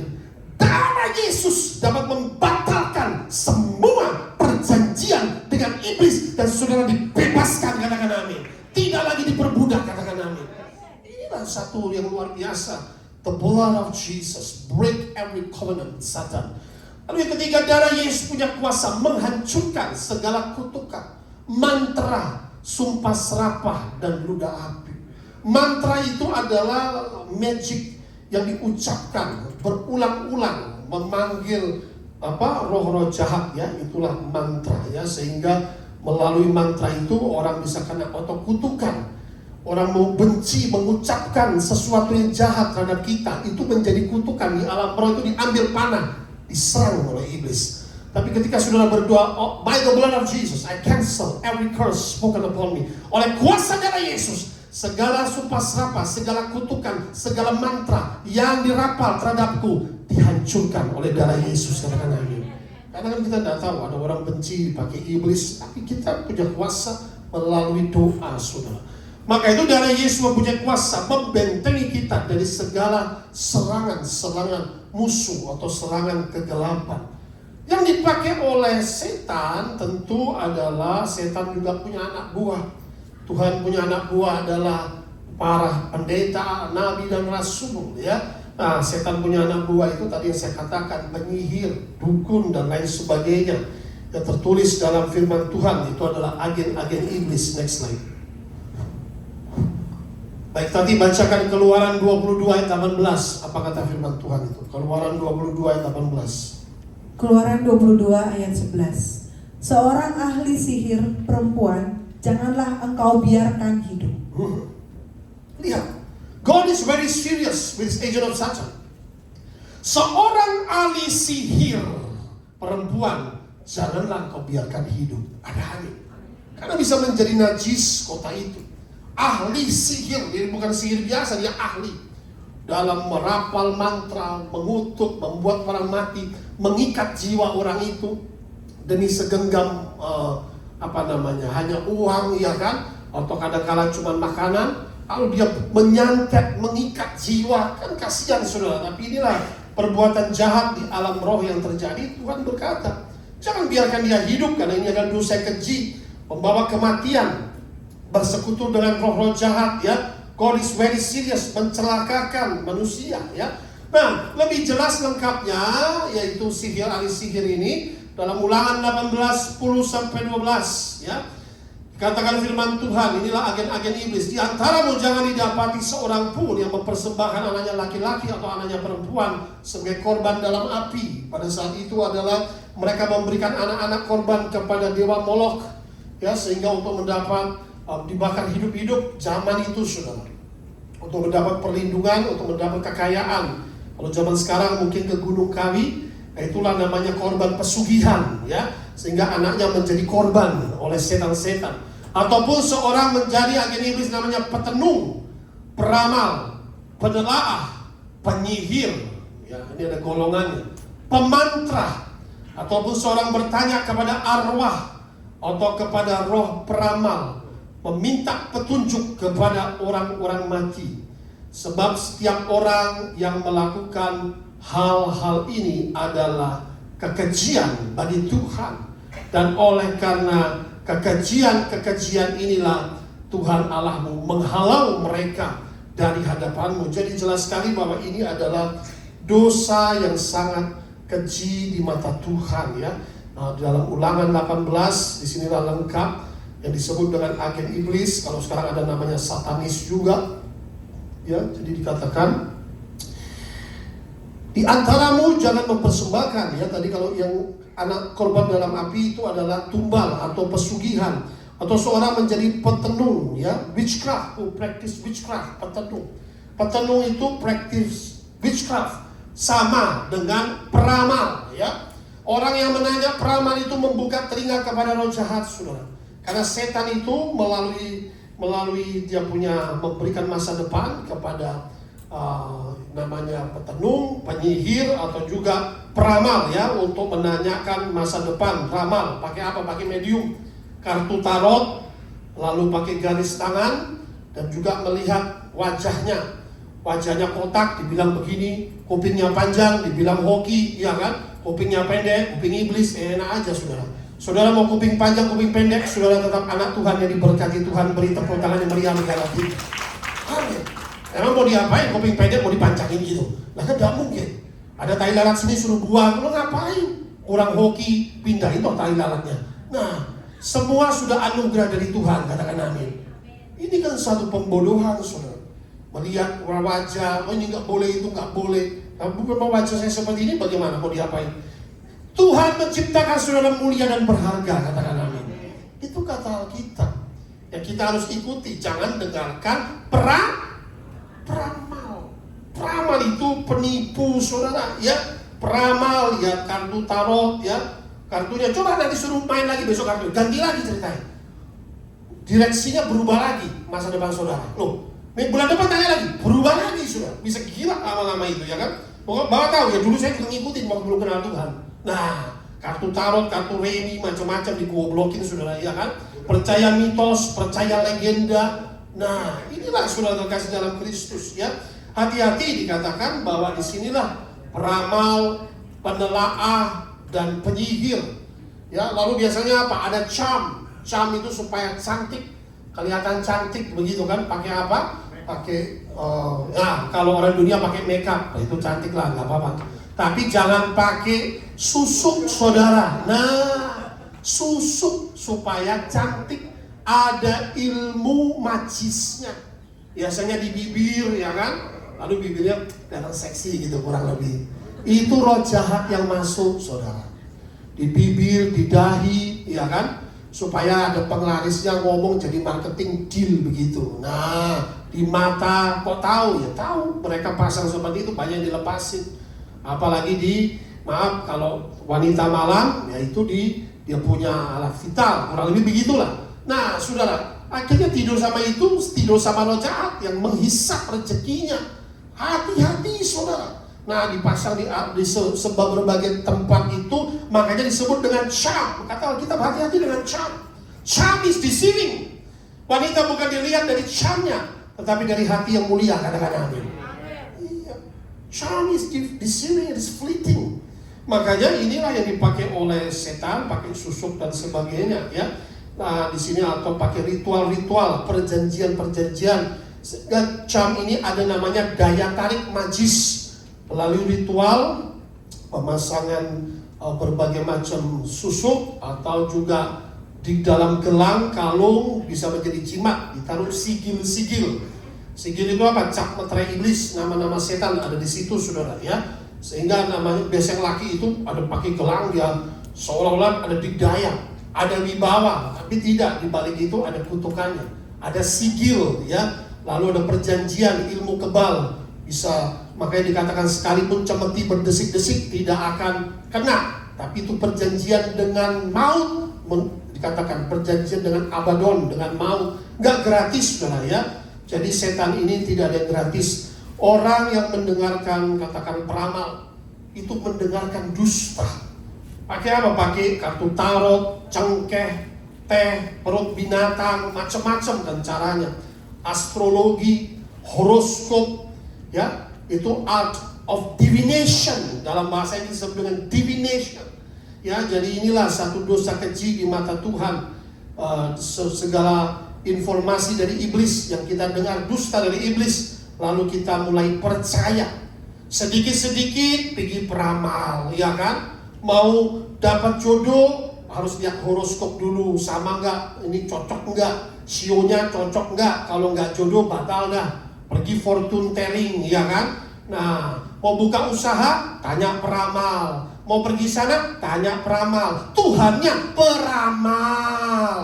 Darah Yesus dapat membatalkan semua perjanjian dengan iblis dan saudara dibebaskan. Katakan amin. Tidak lagi diperbudak. Katakan amin. Inilah satu yang luar biasa. The blood of Jesus break every covenant Satan. Lalu yang ketiga, darah Yesus punya kuasa menghancurkan segala kutukan, mantra, sumpah serapah, dan ludah api. Mantra itu adalah magic yang diucapkan berulang-ulang memanggil roh-roh jahat ya, itulah mantra ya, sehingga melalui mantra itu orang bisa kena atau kutukan. Orang mau benci mengucapkan sesuatu yang jahat terhadap kita, itu menjadi kutukan di alam roh, itu diambil panah, diserang oleh iblis. Tapi ketika saudara berdoa, by the blood of Jesus, I cancel every curse spoken upon me. Oleh kuasa darah Yesus, segala sumpah serapah, segala kutukan, segala mantra yang dirapal terhadapku dihancurkan oleh darah Yesus. Katakan amin. Karena kan kita tidak tahu, ada orang benci dipakai iblis, tapi kita punya kuasa melalui doa, saudara. Maka itu darah Yesus mempunyai kuasa membentengi kita dari segala serangan-serangan musuh atau serangan kegelapan. Yang dipakai oleh setan tentu adalah setan juga punya anak buah. Tuhan punya anak buah adalah para pendeta, nabi dan rasul ya. Nah, setan punya anak buah itu tadi yang saya katakan, penyihir, dukun dan lain sebagainya. Yang tertulis dalam firman Tuhan itu adalah agen-agen iblis. Next slide. Baik, tadi bacakan Keluaran 22 ayat 18. Apa kata firman Tuhan itu? Keluaran 22 ayat 18. Keluaran 22 ayat 11. Seorang ahli sihir perempuan janganlah engkau biarkan hidup. Lihat, God is very serious with this agent of Satan. Seorang ahli sihir perempuan janganlah engkau biarkan hidup. Ada amin. Karena bisa menjadi najis kota itu. Ahli sihir, dia bukan sihir biasa, dia ahli dalam merapal mantra, mengutuk, membuat orang mati, mengikat jiwa orang itu demi segenggam hanya uang ya kan, atau kadang-kadang cuma makanan, lalu dia menyantet, mengikat jiwa, kan kasihan saudara. Tapi inilah perbuatan jahat di alam roh yang terjadi. Tuhan berkata, jangan biarkan dia hidup karena ini adalah dosa keji, membawa kematian. Bersekutu dengan roh-roh jahat ya. God is very serious, mencelakakan manusia ya. Nah, lebih jelas lengkapnya yaitu ahli sihir ini dalam Ulangan 18 10-12 ya. Katakan firman Tuhan, inilah agen-agen iblis. Di antaramu jangan didapati seorang pun yang mempersembahkan anaknya laki-laki atau anaknya perempuan sebagai korban dalam api. Pada saat itu adalah mereka memberikan anak-anak korban kepada dewa Molok, ya, sehingga untuk mendapat dibakar hidup-hidup zaman itu, saudara. Untuk mendapat perlindungan, untuk mendapat kekayaan. Kalau zaman sekarang mungkin ke Gunung Kawi, itulah namanya korban pesugihan, ya, sehingga anaknya menjadi korban oleh setan-setan. Ataupun seorang menjadi agen iblis namanya petenung, peramal, penelaah, penyihir, ya, ini ada golongannya, pemantra, ataupun seorang bertanya kepada arwah atau kepada roh peramal, meminta petunjuk kepada orang-orang mati. Sebab setiap orang yang melakukan hal-hal ini adalah kekejian bagi Tuhan. Dan oleh karena kekejian inilah Tuhan Allahmu menghalau mereka dari hadapanmu. Jadi jelas sekali bahwa ini adalah dosa yang sangat keji di mata Tuhan, ya. Nah, dalam Ulangan 18 disinilah lengkap yang disebut dengan agen iblis. Kalau sekarang ada namanya satanis juga, ya. Jadi dikatakan di antaramu jangan mempersembahkan, ya. Tadi kalau yang anak korban dalam api itu adalah tumbal atau pesugihan, atau seorang menjadi petenung, ya, witchcraft, practice witchcraft, petenung. Petenung itu practice witchcraft, sama dengan peramal, ya. Orang yang menanya peramal itu membuka telinga kepada roh jahat, saudara. Karena setan itu melalui dia punya memberikan masa depan kepada namanya petenung, penyihir, atau juga peramal, ya, untuk menanyakan masa depan. Ramal pakai apa? Pakai medium, kartu tarot, lalu pakai garis tangan, dan juga melihat wajahnya. Wajahnya kotak, dibilang begini. Kupingnya panjang, dibilang hoki, ya kan? Kupingnya pendek, kuping iblis. Enak aja, saudara. Saudara mau kuping panjang, kuping pendek, saudara tetap anak Tuhan yang diberkati Tuhan. Beri tepuk tangan yang meriah dalam hati. Amin. Emang mau diapain? Kuping pendek mau dipancangin gitu? Nah, kan gak mungkin. Ada tai lalat sini suruh buang, lo ngapain? Kurang hoki, pindahin toh tai lalatnya. Nah, semua sudah anugerah dari Tuhan, katakan amin. Ini kan satu pembodohan, saudara. Melihat wajah, oh ini gak boleh, itu gak boleh. Nah, bukan wajah saya seperti ini, bagaimana mau diapain? Tuhan menciptakan saudara mulia dan berharga, katakan amin. Itu kata Alkitab yang kita harus ikuti. Jangan dengarkan peramal. Peramal itu penipu, saudara, ya. Peramal, ya, kartu tarot, ya, kartunya. Coba nanti suruh main lagi besok kartu, ganti lagi ceritanya. Direksinya berubah lagi masa depan saudara. Loh, bulan depan tanya lagi, berubah lagi, saudara. Bisa gila lama-lama itu, ya kan? Bapak tahu ya, dulu saya juga ngikutin waktu belum kenal Tuhan. Nah, kartu tarot, kartu remi, macam-macam digoblokin, saudara, ya kan? Percaya mitos, percaya legenda. Nah, inilah saudara terkasih dalam Kristus, ya. Hati-hati, dikatakan bahwa disinilah peramal, penelaah, dan penyihir, ya. Lalu biasanya apa? Ada charm. Charm itu supaya cantik, kelihatan cantik, begitu kan? Pakai apa? Pakai, ya, kalau orang dunia pakai makeup, itu cantik lah, nggak apa-apa. Tapi jangan pakai susuk, saudara. Nah, susuk supaya cantik. Ada ilmu magisnya. Biasanya di bibir, ya kan? Lalu bibirnya kelihatan seksi gitu, kurang lebih. Itu roh jahat yang masuk, saudara. Di bibir, di dahi, ya kan? Supaya ada penglarisnya ngomong jadi marketing deal begitu. Nah, di mata, kok tahu? Ya tahu, mereka pasang seperti itu, banyak yang dilepasin. Apalagi maaf, kalau wanita malam, ya itu dia punya alat vital, kurang lebih begitulah. Nah, saudara, akhirnya tidur sama roh jahat yang menghisap rezekinya. Hati-hati, saudara. Nah, dipasang di berbagai tempat itu, makanya disebut dengan charm. Kata Alkitab, hati-hati dengan charm. Charm is deceiving. Wanita bukan dilihat dari charmnya, tetapi dari hati yang mulia, katakan amin. Iya. Charm is deceiving, it is fleeting. Makanya inilah yang dipakai oleh setan, pakai susuk dan sebagainya, ya. Nah, di sini atau pakai ritual-ritual, perjanjian-perjanjian. Charm ini ada namanya daya tarik magis. Melalui ritual, pemasangan berbagai macam susuk, atau juga Di dalam gelang, kalung bisa menjadi jimat, ditaruh sigil-sigil. Sigil itu apa? Cap meterai iblis, nama-nama setan ada di situ, saudara ya. Sehingga namanya biasanya laki itu ada pakai gelang, dia seolah-olah ada dikdaya, ada wibawa, tapi tidak, di balik itu ada kutukannya, ada sigil ya. Lalu ada perjanjian, ilmu kebal, bisa, makanya dikatakan sekalipun cemeti berdesik-desik tidak akan kena, tapi itu perjanjian dengan maut. Dikatakan perjanjian dengan Abaddon, dengan maut, nggak gratis, saudara ya. Jadi setan ini tidak ada yang gratis. Orang yang mendengarkan, katakan peramal, itu mendengarkan dusta. Pakai apa? Pakai kartu tarot, cengkeh, teh, perut binatang, macam-macam dan caranya. Astrologi, horoskop, ya, itu art of divination. Dalam bahasa ini disebut dengan divination. Ya, jadi inilah satu dosa keji di mata Tuhan. Segala informasi dari iblis yang kita dengar dusta dari iblis, lalu kita mulai percaya. Sedikit-sedikit pergi peramal, ya kan? Mau dapat jodoh harus lihat horoskop dulu, sama enggak, ini cocok enggak, sionya cocok enggak. Kalau enggak jodoh batal dah. Pergi fortune telling, ya kan? Nah, mau buka usaha, tanya peramal. Mau pergi sana, tanya peramal. Tuhannya peramal.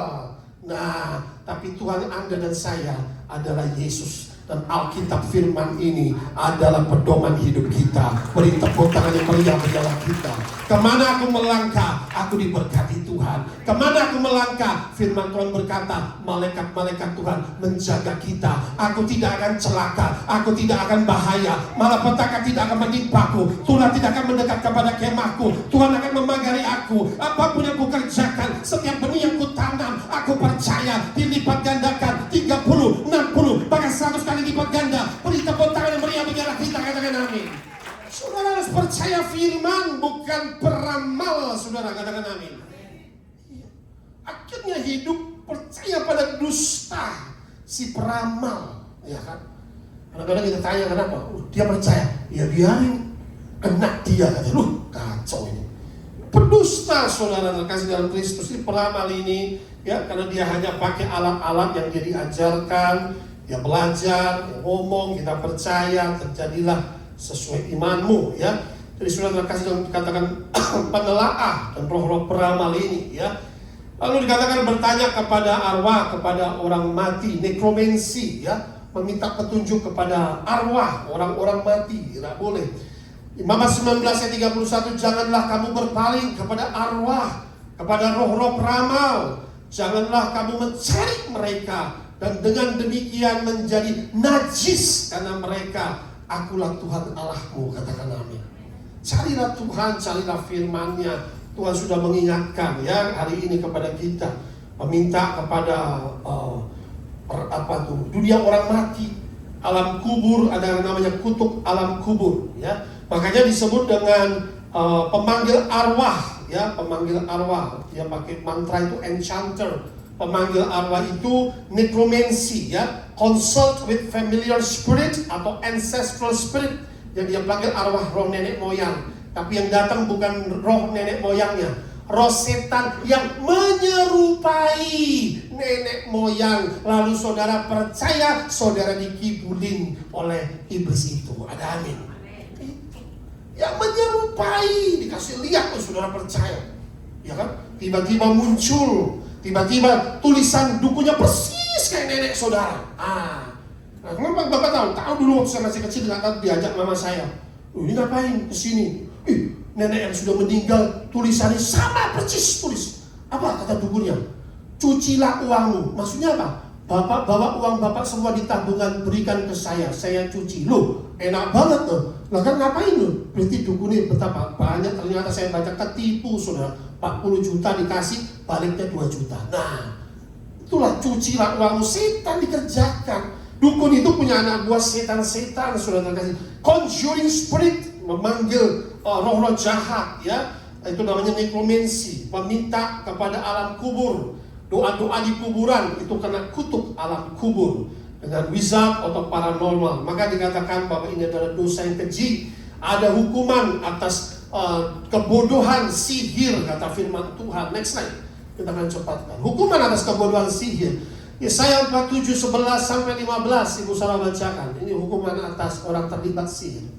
Nah, tapi Tuhan Anda dan saya adalah Yesus. Dan Alkitab firman ini adalah pedoman hidup kita. Beri tepuk tangan yang meriah berilah kita. Kemana aku melangkah, aku diberkati Tuhan. Kemana aku melangkah, firman Tuhan berkata, malaikat-malaikat Tuhan menjaga kita. Aku tidak akan celaka, aku tidak akan bahaya, malapetaka tidak akan menimpaku, tulah tidak akan mendekat kepada kemahku. Tuhan akan memagari aku. Apapun yang ku kerjakan, setiap benih yang ku tanam, aku percaya dilipat gandakan 30, 60, bahkan 100 kali lipat ganda. Beri tepuk tangan yang meriah berilah kita, katakan amin. Saudara harus percaya firman, bukan peramal. Saudara katakan amin. Akhirnya hidup percaya pada dusta si peramal, ya kan? Kadang-kadang kita tanya kenapa? Dia percaya, ya biarin kena dia, katanya. Kacau ini. Pendusta, saudara terkasih dalam Kristus, si peramal ini, ya, karena dia hanya pakai alat-alat yang dia diajarkan, dia belajar, dia ngomong, kita percaya, terjadilah sesuai imanmu, ya. Jadi saudara terkasih dalam dikatakan penelaah dan roh-roh peramal ini, ya. Lalu dikatakan bertanya kepada arwah, kepada orang mati, nekromansi, ya, meminta petunjuk kepada arwah orang-orang mati, tidak boleh. Imamat 19 ayat 31, janganlah kamu berpaling kepada arwah, kepada roh-roh peramal, janganlah kamu mencari mereka, dan dengan demikian menjadi najis karena mereka. Akulah Tuhan Allahmu, katakan amin. Carilah Tuhan, carilah firman-Nya. Tuhan sudah mengingatkan, ya, hari ini kepada kita, meminta kepada dunia orang mati, alam kubur, ada yang namanya kutuk alam kubur, ya. Makanya disebut dengan pemanggil arwah, ya, pemanggil arwah. Dia pakai mantra itu enchanter. Pemanggil arwah itu necromancy, ya, consult with familiar spirit atau ancestral spirit, yang dia panggil arwah roh nenek moyang. Tapi yang datang bukan roh nenek moyangnya, roh setan yang menyerupai nenek moyang. Lalu saudara percaya, saudara dikibulin oleh iblis itu. Ada amin. Yang menyerupai, dikasih lihat, saudara percaya, ya kan? Tiba-tiba muncul, tiba-tiba tulisan dukunya persis kayak nenek saudara. Nah, kenapa Bapak tahu dulu waktu saya masih kecil, diajak mama saya. Ini ngapain kesini? Nenek yang sudah meninggal, tulisannya sama persis tulis. Apa kata dukunya? Cucilah uangmu. Maksudnya apa? Bapak bawa uang Bapak semua di tabungan, berikan ke saya cuci. Loh, enak banget loh. Lah kan ngapain loh? Berarti dukunnya betapa banyak. Ternyata saya baca ketipu, saudara. 40 juta dikasih, baliknya 2 juta. Nah, itulah cucilah uangmu. Setan dikerjakan. Dukun itu punya anak buah setan-setan, saudara kasih. Conjuring spirit, memanggil roh-roh jahat, ya. Itu namanya necromancy, meminta kepada alam kubur. Doa-doa di kuburan itu kena kutuk alam kubur dengan wizard atau paranormal. Maka dikatakan bahwa ini adalah dosa yang keji. Ada hukuman atas kebodohan, sihir, kata firman Tuhan. Next slide. Kita akan cepatkan. Hukuman atas kebodohan sihir. Yesaya 47:11-15 Ibu salah bacakan. Ini hukuman atas orang terlibat sihir.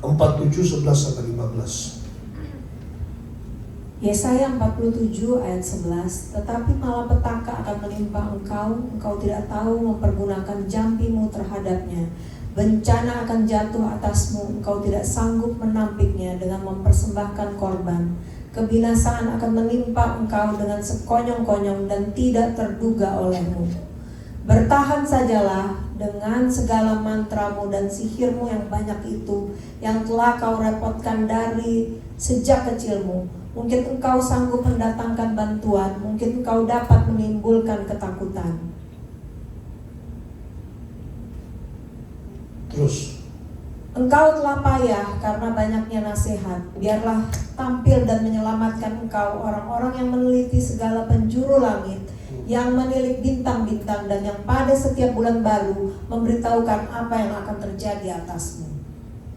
Empat 47:11-15. Yesaya 47 ayat 11, tetapi malapetaka akan menimpa engkau tidak tahu mempergunakan jampimu terhadapnya. Bencana akan jatuh atasmu, engkau tidak sanggup menampiknya dengan mempersembahkan korban. Kebinasaan akan menimpa engkau dengan sekonyong-konyong dan tidak terduga olehmu. Bertahan sajalah dengan segala mantramu dan sihirmu yang banyak itu, yang telah kau repotkan dari sejak kecilmu. Mungkin engkau sanggup mendatangkan bantuan, mungkin engkau dapat menimbulkan ketakutan. Terus. Engkau telah payah karena banyaknya nasihat. Biarlah tampil dan menyelamatkan engkau orang-orang yang meneliti segala penjuru langit, yang menilik bintang-bintang, dan yang pada setiap bulan baru memberitahukan apa yang akan terjadi atasmu.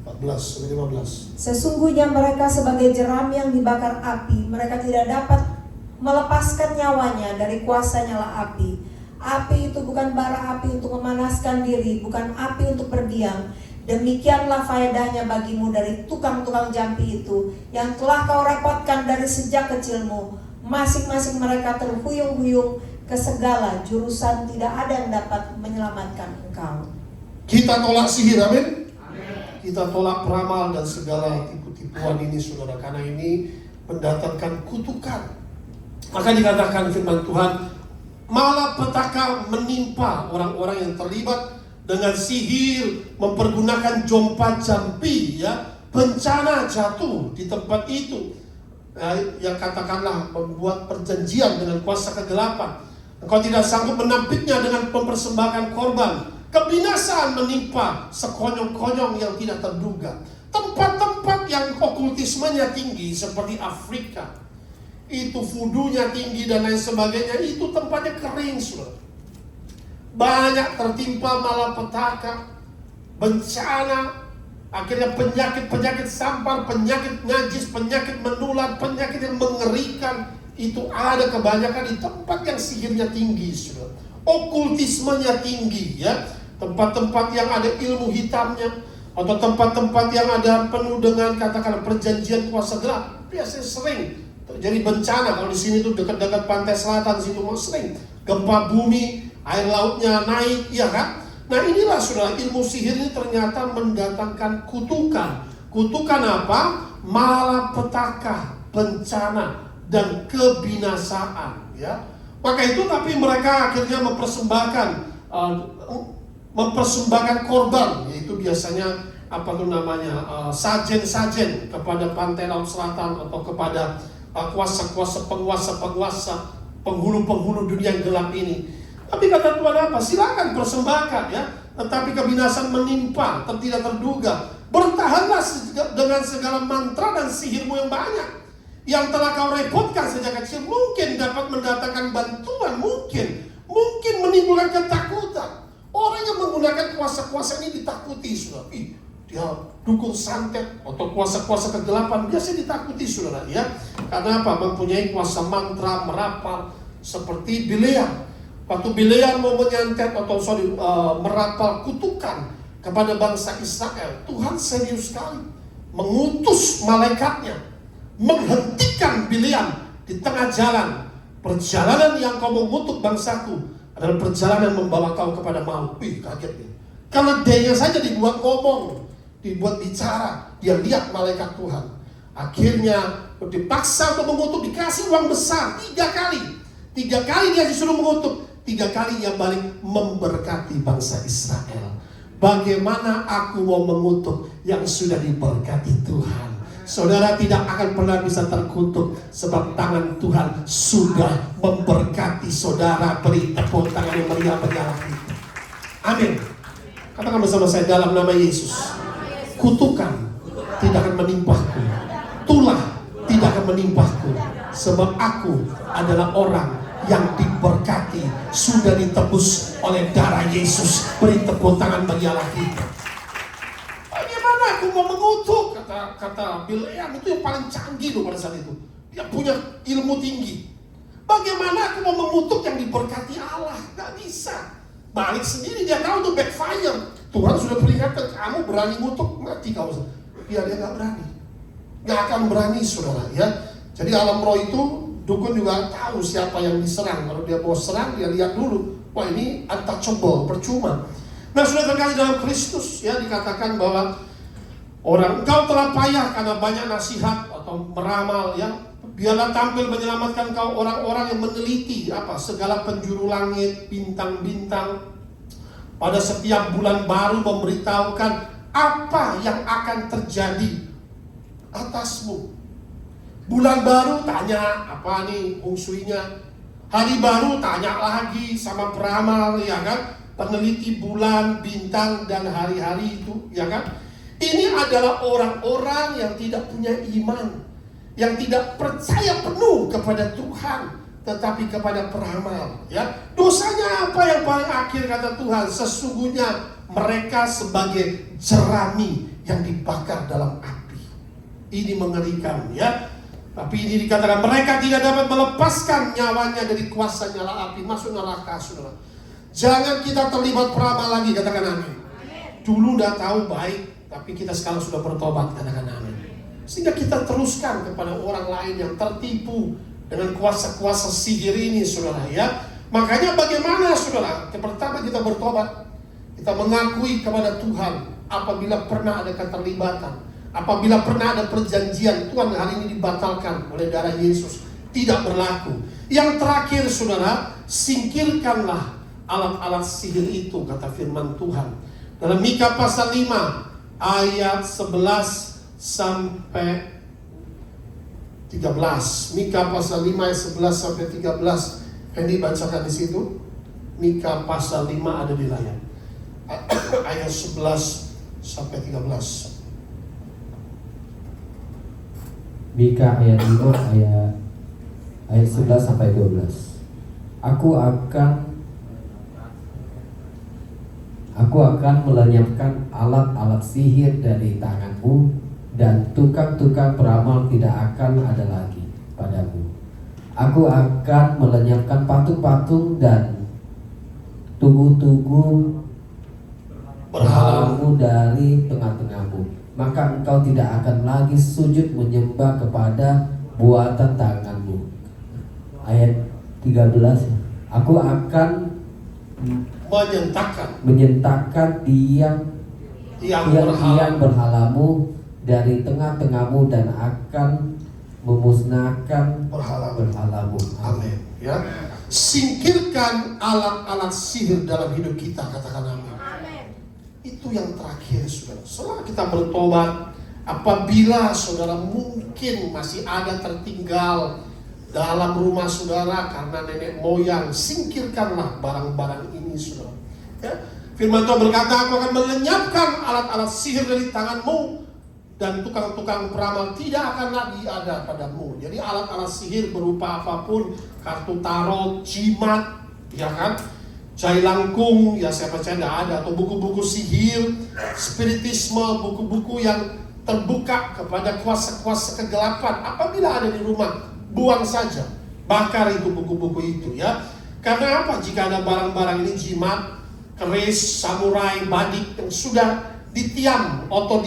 14-15. Sesungguhnya mereka sebagai jeram yang dibakar api, mereka tidak dapat melepaskan nyawanya dari kuasa nyala api. Api itu bukan bara api untuk memanaskan diri, bukan api untuk berdiam. Demikianlah faedahnya bagimu dari tukang-tukang jampi itu, yang telah kau repotkan dari sejak kecilmu. Masing-masing mereka terhuyung-huyung ke segala jurusan, tidak ada yang dapat menyelamatkan engkau. Kita tolak sihir, amin. Kita tolak peramal dan segala tipu-tipuan ini, saudara, karena ini mendatangkan kutukan. Maka dikatakan firman Tuhan, malapetaka menimpa orang-orang yang terlibat dengan sihir, mempergunakan jompa jampi, ya, bencana jatuh di tempat itu, yang katakanlah membuat perjanjian dengan kuasa kegelapan. Engkau tidak sanggup menampiknya dengan mempersembahkan korban. Kebinasaan menimpa sekonyong-konyong yang tidak terduga. Tempat-tempat yang okultismenya tinggi seperti Afrika, itu vudunya tinggi dan lain sebagainya, itu tempatnya kering, saudara. Banyak tertimpa malapetaka, bencana, akhirnya penyakit-penyakit sampar, penyakit najis, penyakit menular, penyakit yang mengerikan, itu ada kebanyakan di tempat yang sihirnya tinggi, saudara. Okultismenya tinggi, ya. Tempat-tempat yang ada ilmu hitamnya, atau tempat-tempat yang ada penuh dengan katakanlah perjanjian kuasa gelap, biasanya sering terjadi bencana. Kalau di sini tuh dekat-dekat pantai selatan situ sering gempa bumi, air lautnya naik, ya kan? Nah inilah saudara, ilmu sihir ini ternyata mendatangkan kutukan. Kutukan apa? Malapetaka, bencana, dan kebinasaan, ya. Maka itu tapi mereka akhirnya mempersembahkan korban, yaitu biasanya apa tuh namanya, sajen-sajen kepada pantai laut selatan, atau kepada kuasa-kuasa, penguasa-penguasa, penghulu-penghulu dunia yang gelap ini. Tapi kata Tuhan apa? Silakan persembahkan, ya. Tetapi kebinasaan menimpa, tidak terduga. Bertahanlah dengan segala mantra dan sihirmu yang banyak, yang telah kau repotkan sejak kecil. Mungkin dapat mendatangkan bantuan, mungkin menimbulkan ketakutan. Orang yang menggunakan kuasa-kuasa ini ditakuti, saudara. Dia dukun santet atau kuasa-kuasa kegelapan, biasanya ditakuti, saudara, ya. Karena apa? Mempunyai kuasa mantra, merapal, seperti Bileam. Waktu Bileam mau menyantet atau merapal kutukan kepada bangsa Israel, Tuhan serius sekali mengutus malaikatnya, menghentikan Bileam di tengah jalan. Perjalanan yang kau mengutuk bangsaku adalah perjalanan membawa kau kepada maut. Kaget nih. Karena dia saja dibuat ngomong, dibuat bicara, dia lihat malaikat Tuhan. Akhirnya dipaksa untuk mengutuk, dikasih uang besar 3 kali. 3 kali dia disuruh mengutuk, 3 kali ia balik memberkati bangsa Israel. Bagaimana aku mau mengutuk yang sudah diberkati Tuhan? Saudara tidak akan pernah bisa terkutuk, sebab tangan Tuhan sudah memberkati saudara. Beri tepuk tangan yang meriah bagi Allah kita. Amin. Katakan bersama saya, dalam nama Yesus. Kutukan tidak akan menimpaku. Tulah tidak akan menimpaku. Sebab aku adalah orang yang diberkati, sudah ditebus oleh darah Yesus. Beri tepuk tangan bagi Allah kita. Bagaimana aku mau mengutuk? Kata Bileam itu yang paling canggih loh pada saat itu. Dia punya ilmu tinggi. Bagaimana aku mau mengutuk yang diberkati Allah? Gak bisa. Balik sendiri, dia tahu itu backfire. Tuhan sudah peringatkan, kamu berani ngutuk, mati kau. Dia gak berani. Gak akan berani, saudara. Ya. Jadi alam roh itu, dukun juga tahu siapa yang diserang. Kalau dia mau serang, dia lihat dulu. Wah, ini untouchable, percuma. Nah, sudah terkait dalam Kristus, ya, dikatakan bahwa engkau telah payah karena banyak nasihat atau meramal, ya. Biarlah tampil menyelamatkan kau orang-orang yang meneliti segala penjuru langit, bintang-bintang. Pada setiap bulan baru memberitahukan apa yang akan terjadi atasmu. Bulan baru tanya apa nih fungsinya. Hari baru tanya lagi sama peramal, ya kan? Peneliti bulan, bintang, dan hari-hari itu, ya kan? Ini adalah orang-orang yang tidak punya iman, yang tidak percaya penuh kepada Tuhan, tetapi kepada peramal, ya. Dosanya apa yang paling akhir kata Tuhan? Sesungguhnya mereka sebagai jerami yang dibakar dalam api. Ini mengerikan, ya. Tapi ini dikatakan mereka tidak dapat melepaskan nyawanya dari kuasa nyala api, masuk neraka, saudara. Jangan kita terlibat peramal lagi, katakan amin. Dulu udah tahu baik, tapi kita sekarang sudah bertobat, katakan amin. Sehingga kita teruskan kepada orang lain yang tertipu dengan kuasa-kuasa sihir ini, saudara, ya. Makanya bagaimana, saudara? Yang pertama kita bertobat, kita mengakui kepada Tuhan apabila pernah ada keterlibatan, apabila pernah ada perjanjian Tuhan hari ini dibatalkan oleh darah Yesus, tidak berlaku. Yang terakhir, saudara, singkirkanlah alat-alat sihir itu, kata firman Tuhan dalam Mika pasal 5 ayat 11 sampai 13. Mika pasal 5 ayat 11 sampai 13. Hendy bacakan di situ. Mika pasal 5 ada di layar. Ayat 11 sampai 13. Mika ayat 5 ayat 11 sampai 12. Aku akan melenyapkan alat-alat sihir dari tanganmu, dan tukang-tukang peramal tidak akan ada lagi padamu. Aku akan melenyapkan patung-patung dan tugu-tugu berhalamu dari tengah-tengahmu. Maka engkau tidak akan lagi sujud menyembah kepada buatan tanganmu. Ayat 13. Aku akan menyentakkan tiang berhalamu dari tengah-tengahmu dan akan memusnahkan berhalamu. Amin. Ya. Singkirkan alat-alat sihir dalam hidup kita, katakan amin. Itu yang terakhir, saudara. Setelah kita bertobat, apabila saudara mungkin masih ada tertinggal dalam rumah saudara karena nenek moyang, singkirkanlah barang-barang ini, saudara. Ya. Firman Tuhan berkata, aku akan melenyapkan alat-alat sihir dari tanganmu, dan tukang-tukang peramal tidak akan lagi ada padamu. Jadi alat-alat sihir berupa apapun, kartu tarot, jimat, ya kan, cai langkung, ya saya percaya tidak ada, atau buku-buku sihir, spiritisme, buku-buku yang terbuka kepada kuasa-kuasa kegelapan. Apabila ada di rumah, buang saja, bakar itu buku-buku itu, ya. Karena apa? Jika ada barang-barang ini, jimat, keris, samurai, badik yang sudah ditiam atau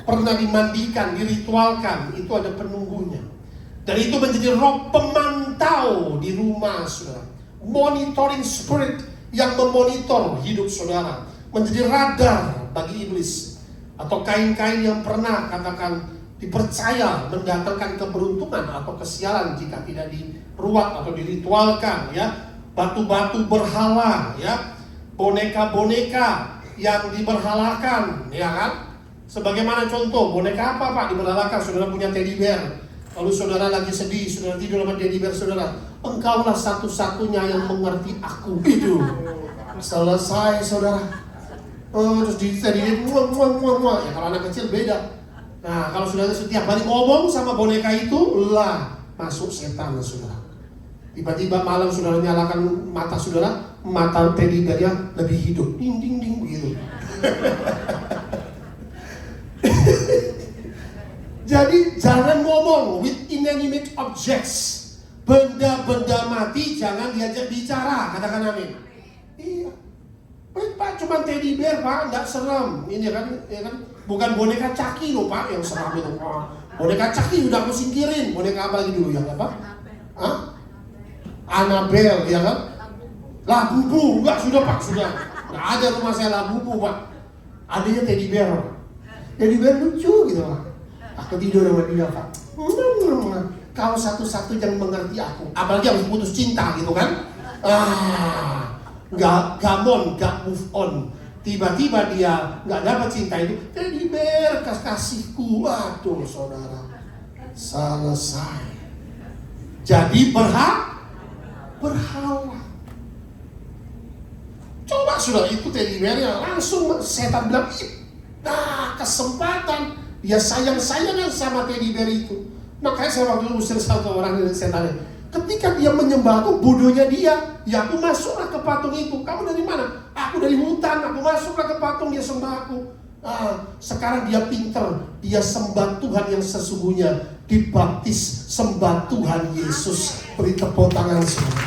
pernah dimandikan, diritualkan, itu ada penunggunya. Dan itu menjadi roh pemantau di rumah saudara, monitoring spirit yang memonitor hidup saudara, menjadi radar bagi iblis. Atau kain-kain yang pernah katakan dipercaya mendatangkan keberuntungan atau kesialan jika tidak diruat atau diritualkan, ya. Batu-batu berhala, ya, boneka-boneka yang diberhalakan, ya kan. Sebagaimana contoh, boneka apa Pak diberhalakan? Saudara punya teddy bear, lalu saudara lagi sedih, saudara tidur sama teddy bear saudara. Engkaulah satu-satunya yang mengerti aku. Itu selesai saudara. Terus di teddy bear, ya kalau anak kecil beda. Nah, kalau saudara setiap hari ngomong sama boneka itu, lah masuk setan, saudara. Tiba-tiba malam saudara nyalakan mata saudara, mata teddy bearnya lebih hidup, ding ding ding begitu. Jadi jangan ngomong with inanimate objects, benda-benda mati jangan diajak bicara, katakan amin. Iya, Pak cuma teddy bear Pak, nggak serem. Ini kan, ya kan, bukan boneka Caki loh Pak yang seram itu. Boneka Caki udah aku singkirin. Boneka apa lagi dulu yang apa? Hah? Annabelle, ya kan? Labubu, enggak sudah Pak, sudah. Nggak ada rumah saya Labubu Pak. Adanya teddy bear. Teddy bear lucu gitu Pak. Aku tidur sama dia Pak. Kau satu-satu yang mengerti aku. Apalagi harus putus cinta gitu kan? Gak move on. Tiba-tiba dia nggak dapat cinta itu. Teddy bear kasihku. Waduh saudara, selesai. Jadi berhala. Coba sudah itu teddy bearnya langsung setan bilang, nah kesempatan dia sayang-sayangan sama teddy bear itu. Makanya saya waktu usir satu orang dari setannya. Ketika dia menyembah aku, bodohnya dia. Ya aku masuklah ke patung itu. Kamu dari mana? Aku dari hutan. Aku masuklah ke patung, dia sembah aku. Sekarang dia pinter. Dia sembah Tuhan yang sesungguhnya. Dibaptis sembah Tuhan Yesus. Beri tepuk tangan semua.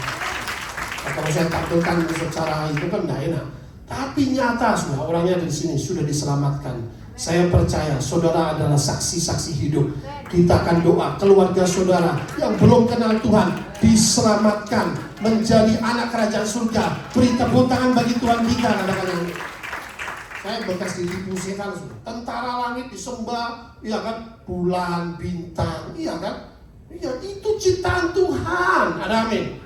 Kalau saya tampilkan secara itu kan tidak enak. Tapi nyata semua orangnya di sini sudah diselamatkan. Saya percaya saudara adalah saksi-saksi hidup. Kita akan doa keluarga saudara yang belum kenal Tuhan diselamatkan menjadi anak kerajaan surga. Beri tepuk tangan bagi Tuhan kita, kadang-kadang. Saya bekas ditipu setan, tentara langit disembah, iya kan? Bulan, bintang, iya kan? Iya, itu ciptaan Tuhan. Ada amin.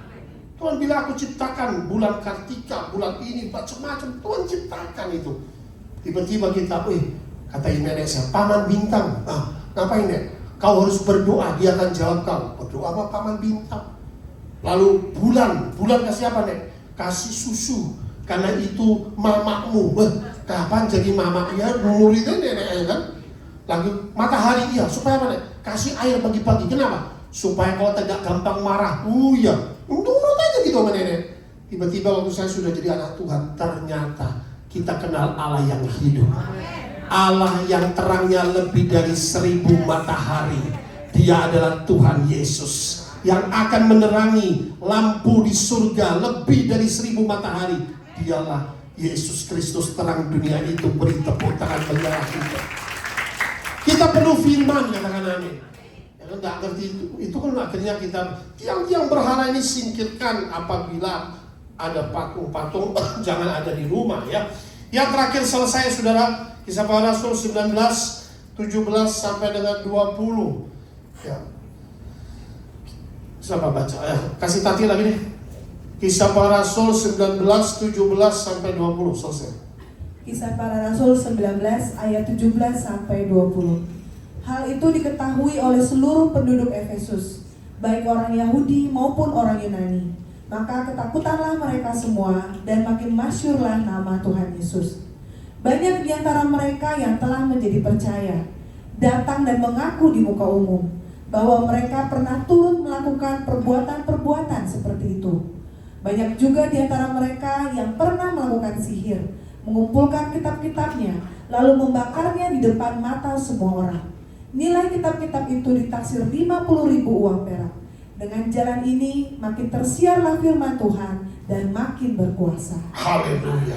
Tuhan bilang aku ciptakan bulan Kartika, bulan ini macam-macam. Tuhan ciptakan itu. Tiba-tiba kita, kata nenek saya, paman bintang. Ngapain nek? Kau harus berdoa, dia akan jawab kau. Berdoa sama paman bintang. Lalu bulan kasih apa nek? Kasih susu, karena itu mamakmu. Kapan jadi mamaknya? Muridnya nenek kan? Lalu matahari, iya, supaya apa nek? Kasih air pagi-pagi. Kenapa? Supaya kau tidak gampang marah. Iya, nurut aja gitu sama nenek. Tiba-tiba waktu saya sudah jadi anak Tuhan, ternyata kita kenal Allah yang hidup. Allah yang terangnya lebih dari 1000 matahari. Dia adalah Tuhan Yesus yang akan menerangi lampu di surga lebih dari 1000 matahari. Dialah Yesus Kristus terang dunia itu. Beri tepuk tangan bagi kita. Kita perlu firman, katakan amin. Yang tidak ngerti itu kan akhirnya kita tiang-tiang berhala ini singkirkan apabila ada patung-patung jangan ada di rumah ya. Yang terakhir selesai saudara, Kisah Para Rasul 19 17 sampai dengan 20 ya. Siapa baca ya? Kasih tati lagi nih. Kisah Para Rasul 19 17 sampai 20 selesai. Kisah Para Rasul 19 ayat 17 sampai 20. Hal itu diketahui oleh seluruh penduduk Efesus, baik orang Yahudi maupun orang Yunani. Maka ketakutanlah mereka semua dan makin masyhurlah nama Tuhan Yesus. Banyak di antara mereka yang telah menjadi percaya, datang dan mengaku di muka umum bahwa mereka pernah turut melakukan perbuatan-perbuatan seperti itu. Banyak juga di antara mereka yang pernah melakukan sihir, mengumpulkan kitab-kitabnya, lalu membakarnya di depan mata semua orang. Nilai kitab-kitab itu ditaksir 50.000 uang perak. Dengan jalan ini makin tersiarlah firman Tuhan dan makin berkuasa. Haleluya.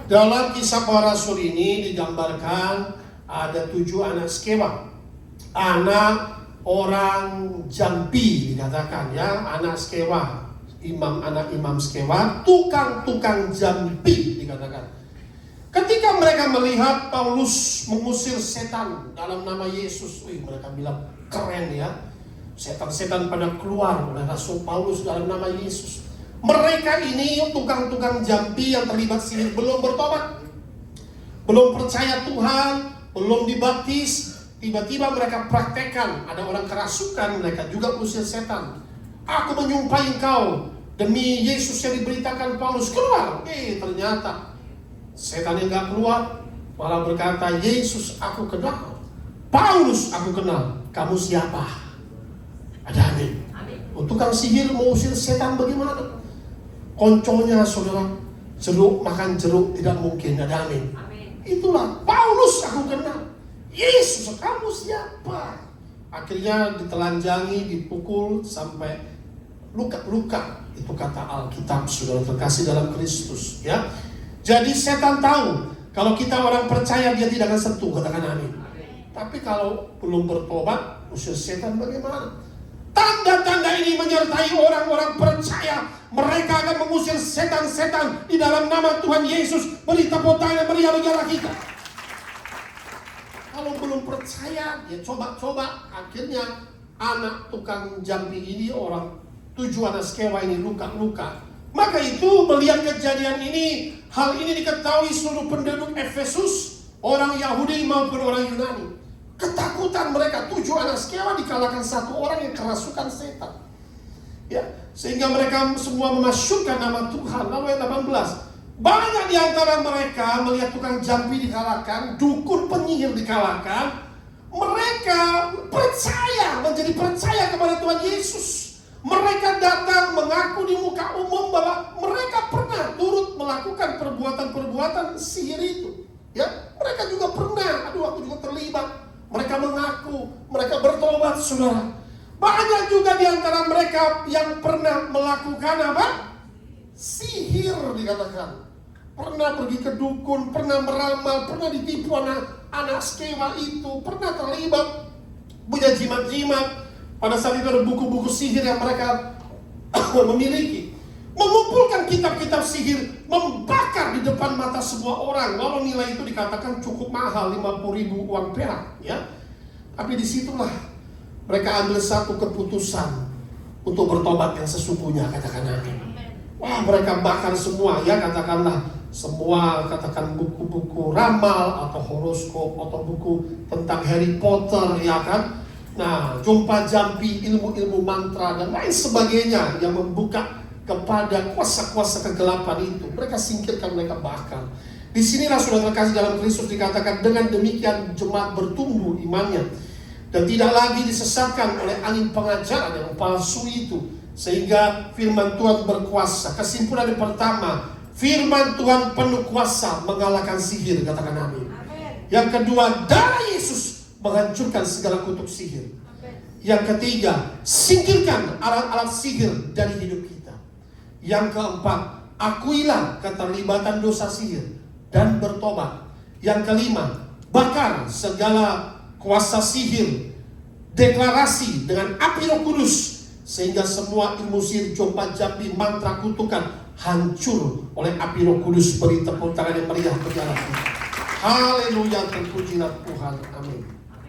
Dalam Kisah Para Rasul ini digambarkan ada 7 anak Skewa. Anak orang Jambi dikatakan ya, anak Skewa. Anak imam Skewa, tukang-tukang Jambi dikatakan. Ketika mereka melihat Paulus mengusir setan dalam nama Yesus, mereka bilang keren ya. Setan-setan pada keluar oleh Rasul Paulus dalam nama Yesus. Mereka ini tukang-tukang Jambi yang terlibat sihir belum bertobat, belum percaya Tuhan, belum dibaptis. Tiba-tiba mereka praktekkan, ada orang kerasukan, mereka juga usir setan. Aku menyumpah engkau demi Yesus yang diberitakan Paulus, keluar. Ternyata setan yang gak keluar malah berkata, Yesus aku kenal. Paulus aku kenal, kamu siapa? Ada amin. Tukang sihir mau usir setan bagaimana? Konconya saudara, jeruk makan jeruk tidak mungkin, ada amin. Itulah Paulus aku kenal. Yesus kamu siapa? Akhirnya ditelanjangi, dipukul sampai luka-luka. Itu kata Alkitab, saudara terkasih dalam Kristus, ya. Jadi setan tahu kalau kita orang percaya dia tidak akan sentuh, katakan amin. Tapi kalau belum bertobat, usir setan bagaimana? Tanda-tanda ini menyertai orang-orang percaya. Mereka akan mengusir setan-setan di dalam nama Tuhan Yesus. Beri tepuk tangan meriah bagi Allah kita. Kalau belum percaya, ya coba-coba. Akhirnya anak tukang jambi ini, orang 7 anak sekewa ini luka-luka. Maka itu melihat kejadian ini, hal ini diketahui seluruh penduduk Efesus, orang Yahudi maupun orang Yunani. Ketakutan mereka, 7 anak sekewa dikalahkan 1 orang yang kerasukan setan. Ya, sehingga mereka semua memasyurkan nama Tuhan. Lalu ayat 18, banyak di antara mereka melihat tukang jambi dikalahkan, dukun penyihir dikalahkan. Mereka percaya, menjadi percaya kepada Tuhan Yesus. Mereka datang mengaku di muka umum bahwa mereka pernah turut melakukan perbuatan-perbuatan sihir itu. Ya, mereka juga pernah, aku juga terlibat. Mereka mengaku, mereka bertobat, saudara. Banyak juga di antara mereka yang pernah melakukan apa? Sihir dikatakan. Pernah pergi ke dukun, pernah meramal, pernah ditipu anak sekewa itu, pernah terlibat punya jimat-jimat. Pada saat itu ada buku-buku sihir yang mereka memiliki. Mengumpulkan kitab-kitab sihir, membakar di depan mata semua orang. Walau nilai itu dikatakan cukup mahal, 50.000 uang perak, ya. Tapi disitulah mereka ambil satu keputusan untuk bertobat yang sesungguhnya, katakan amin. Wah, mereka bakar semua, ya, katakanlah semua, katakan buku-buku ramal atau horoskop atau buku tentang Harry Potter, ya kan. Nah, jumpa jambi, ilmu-ilmu mantra dan lain sebagainya yang membuka kepada kuasa-kuasa kegelapan itu. Mereka singkirkan, mereka bakar. Disinilah saudara terkasih dalam Kristus dikatakan, dengan demikian jemaat bertumbuh imannya dan tidak lagi disesatkan oleh angin pengajaran yang palsu itu, sehingga firman Tuhan berkuasa. Kesimpulan yang pertama, firman Tuhan penuh kuasa mengalahkan sihir, katakan amin. Yang kedua, darah Yesus menghancurkan segala kutuk sihir. Yang ketiga, singkirkan alat-alat sihir dari hidup kita. Yang keempat, akuilah keterlibatan dosa sihir dan bertobat. Yang kelima, bakar segala kuasa sihir, deklarasi dengan api Roh Kudus, sehingga semua ilmu sihir, jompa jambi, mantra, kutukan hancur oleh api Roh Kudus. Beri tepuk tangan yang meriah bagi Allah. Haleluya, terpujilah Tuhan. Amin.